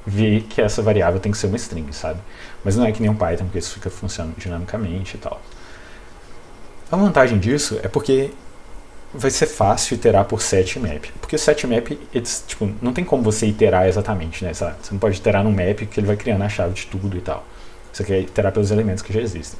ver que essa variável tem que ser uma string, sabe? Mas não é que nem um Python, porque isso fica funcionando dinamicamente e tal. A vantagem disso é porque vai ser fácil iterar por set map. Porque o set map, tipo, não tem como você iterar exatamente, né? Você não pode iterar num map que ele vai criando a chave de tudo e tal. Você quer iterar pelos elementos que já existem.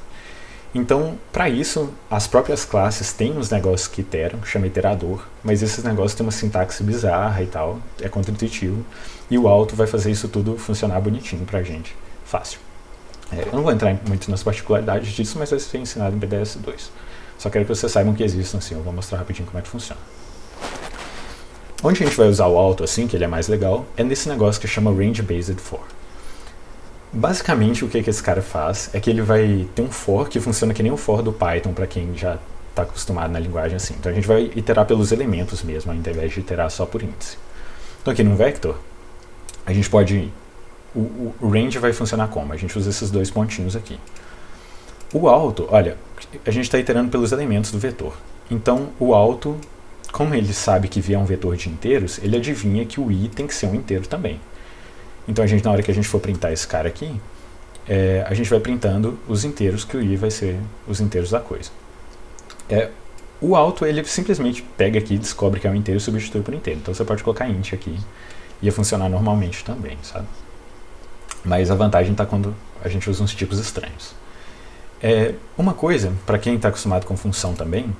Então, para isso, as próprias classes têm uns negócios que iteram, que chama iterador, mas esses negócios têm uma sintaxe bizarra e tal, é contra-intuitivo, e o auto vai fazer isso tudo funcionar bonitinho pra gente, fácil. Eu não vou entrar muito nas particularidades disso, mas vai ser ensinado em PDS 2. Só quero que vocês saibam que existem, assim, eu vou mostrar rapidinho como é que funciona. Onde a gente vai usar o auto, assim, que ele é mais legal, é nesse negócio que chama Range Based For. Basicamente, o que esse cara faz é que ele vai ter um for que funciona que nem o for do Python, para quem já está acostumado na linguagem assim. Então a gente vai iterar pelos elementos mesmo, ao invés de iterar só por índice. Então aqui no vector, a gente pode... O range vai funcionar como? A gente usa esses dois pontinhos aqui. O auto, olha, a gente está iterando pelos elementos do vetor. Então o auto, como ele sabe que v é um vetor de inteiros, ele adivinha que o i tem que ser um inteiro também. Então, na hora que a gente for printar esse cara aqui, a gente vai printando os inteiros, que o i vai ser os inteiros da coisa. O auto, ele simplesmente pega aqui, descobre que é um inteiro e substitui por inteiro. Então, você pode colocar int aqui, ia funcionar normalmente também, sabe? Mas a vantagem está quando a gente usa uns tipos estranhos. Uma coisa, para quem está acostumado com função também,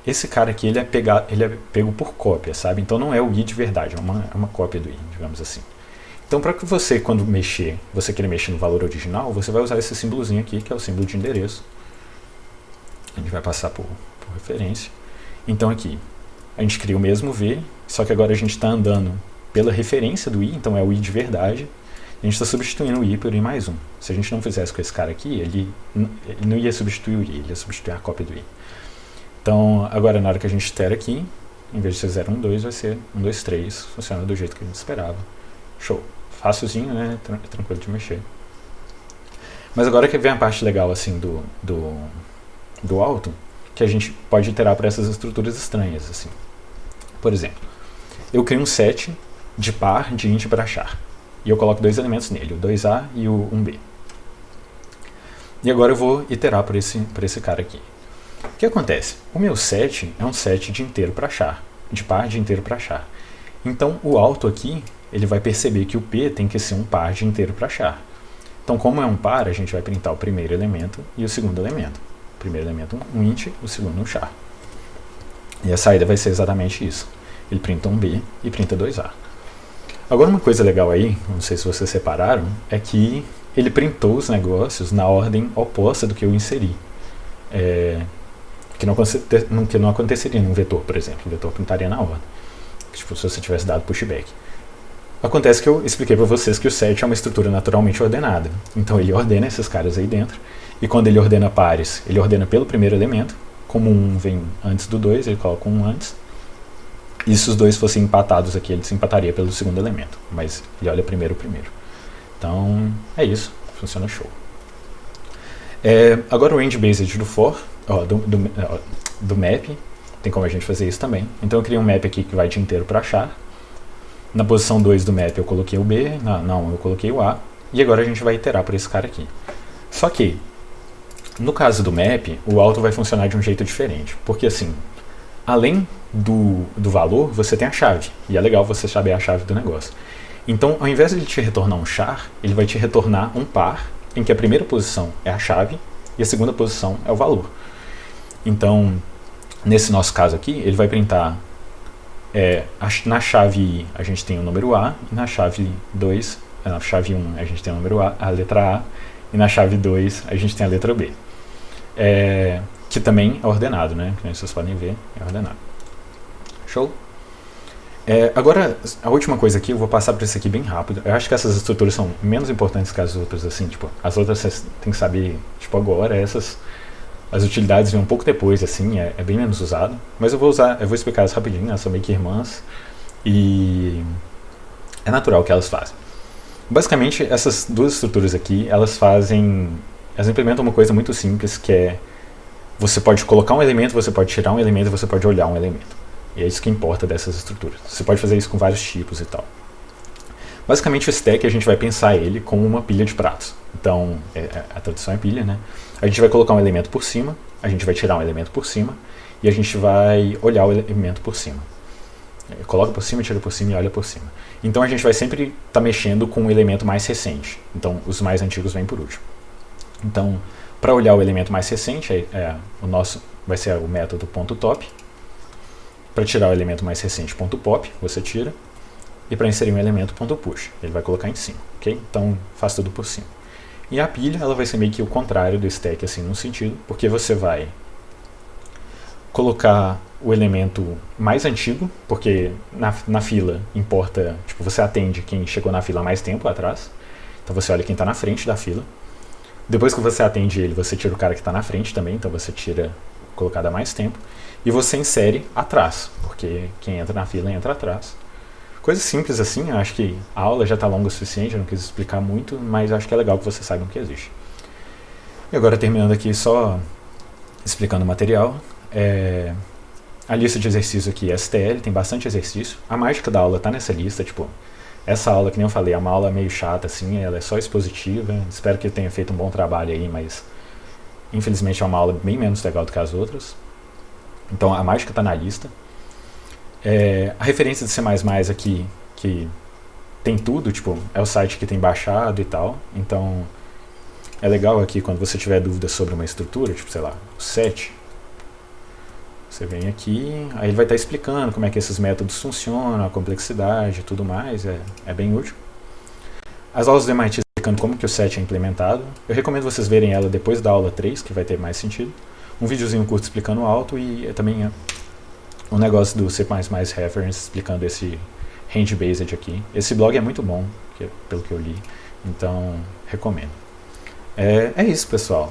esse cara aqui, ele é pego por cópia, sabe? Então, não é o i de verdade, é uma cópia do i, digamos assim. Então, para que você, quando você querer mexer no valor original, você vai usar esse símbolozinho aqui, que é o símbolo de endereço. A gente vai passar por referência. Então, aqui, a gente cria o mesmo v, só que agora a gente está andando pela referência do i, então é o i de verdade, e a gente está substituindo o i por i mais 1. Se a gente não fizesse com esse cara aqui, ele não ia substituir o i, ele ia substituir a cópia do i. Então, agora, na hora que a gente itera aqui, em vez de ser 0, 1, 2, vai ser 1, 2, 3, funciona do jeito que a gente esperava. Show. Fácilzinho, né? Tranquilo de mexer. Mas agora que vem a parte legal assim do auto, que a gente pode iterar para essas estruturas estranhas, assim. Por exemplo, eu crio um set de par de int para char. E eu coloco 2 elementos nele, o 2a e o 1b. E agora eu vou iterar por esse cara aqui. O que acontece? O meu set é um set de inteiro para char, de par de inteiro para char. Então o auto aqui, ele vai perceber que o p tem que ser um par de inteiro para char. Então como é um par, a gente vai printar o primeiro elemento e o segundo elemento. O primeiro elemento um int, o segundo um char. E a saída vai ser exatamente isso. Ele printa um b e printa 2a. Agora uma coisa legal aí, não sei se vocês separaram, é que ele printou os negócios na ordem oposta do que eu inseri. Que não aconteceria num vetor, por exemplo. O vetor printaria na ordem. Tipo, se você tivesse dado pushback. Acontece que eu expliquei para vocês que o set é uma estrutura naturalmente ordenada. Então ele ordena esses caras aí dentro. E quando ele ordena pares, ele ordena pelo primeiro elemento. Como um vem antes do 2, ele coloca um antes. E se os dois fossem empatados aqui, ele se empataria pelo segundo elemento. Mas ele olha primeiro o primeiro. Então, é isso. Funciona show. Agora o range based do for, do map, tem como a gente fazer isso também. Então eu criei um map aqui que vai de inteiro para char. Na posição 2 do map eu coloquei o B, na 1 eu coloquei o A. E agora a gente vai iterar por esse cara aqui. Só que, no caso do map, o auto vai funcionar de um jeito diferente. Porque assim, além do valor, você tem a chave. E é legal você saber a chave do negócio. Então, ao invés de ele te retornar um char, ele vai te retornar um par, em que a primeira posição é a chave e a segunda posição é o valor. Então, nesse nosso caso aqui, ele vai printar, na chave I a gente tem o número A, e na chave 2, na chave 1 a gente tem o número A, a letra A, e na chave 2 a gente tem a letra B. Que também é ordenado, né? Como vocês podem ver, é ordenado. Show? Agora, a última coisa aqui, eu vou passar por isso aqui bem rápido. Eu acho que essas estruturas são menos importantes que as outras, assim, tipo, as outras você tem que saber, tipo, agora, as utilidades vêm um pouco depois, assim, é bem menos usado. Mas eu vou explicar elas rapidinho, elas são meio que irmãs, e é natural que elas fazem. Basicamente, essas duas estruturas aqui, elas implementam uma coisa muito simples, que é, você pode colocar um elemento, você pode tirar um elemento, você pode olhar um elemento. E é isso que importa dessas estruturas. Você pode fazer isso com vários tipos e tal. Basicamente o stack a gente vai pensar ele como uma pilha de pratos. Então, a tradução é pilha, né? A gente vai colocar um elemento por cima, a gente vai tirar um elemento por cima, e a gente vai olhar o elemento por cima. Coloca por cima, tira por cima e olha por cima. Então a gente vai sempre estar mexendo com o elemento mais recente. Então os mais antigos vêm por último. Então, para olhar o elemento mais recente, o nosso vai ser o método .top. Para tirar o elemento mais recente, .pop, você tira. E para inserir um elemento, .push. Ele vai colocar em cima, ok? Então, faz tudo por cima. E a pilha, ela vai ser meio que o contrário do stack, assim, num sentido, porque você vai colocar o elemento mais antigo, porque na fila importa, tipo, você atende quem chegou na fila há mais tempo atrás. Então você olha quem está na frente da fila. Depois que você atende ele, você tira o cara que está na frente também, então você tira colocado há mais tempo. E você insere atrás, porque quem entra na fila entra atrás. Coisa simples assim, eu acho que a aula já está longa o suficiente, eu não quis explicar muito, mas acho que é legal que vocês saibam que existe. E agora terminando aqui só explicando o material. A lista de exercícios aqui é STL, tem bastante exercício. A mágica da aula está nessa lista, tipo, essa aula, que nem eu falei, é uma aula meio chata, assim, ela é só expositiva. Espero que eu tenha feito um bom trabalho aí, mas infelizmente é uma aula bem menos legal do que as outras. Então a mágica está na lista. A referência de C++ aqui, que tem tudo, tipo, é o site que tem baixado e tal. Então é legal aqui quando você tiver dúvidas sobre uma estrutura, tipo, sei lá, o set. Você vem aqui, aí ele vai estar explicando como é que esses métodos funcionam, a complexidade e tudo mais, é bem útil. As aulas do MIT explicando como que o set é implementado. Eu recomendo vocês verem ela depois da aula 3, que vai ter mais sentido. Um videozinho curto explicando o alto e também um negócio do C++ Reference explicando esse range based aqui. Esse blog é muito bom, pelo que eu li, então recomendo. É isso, pessoal.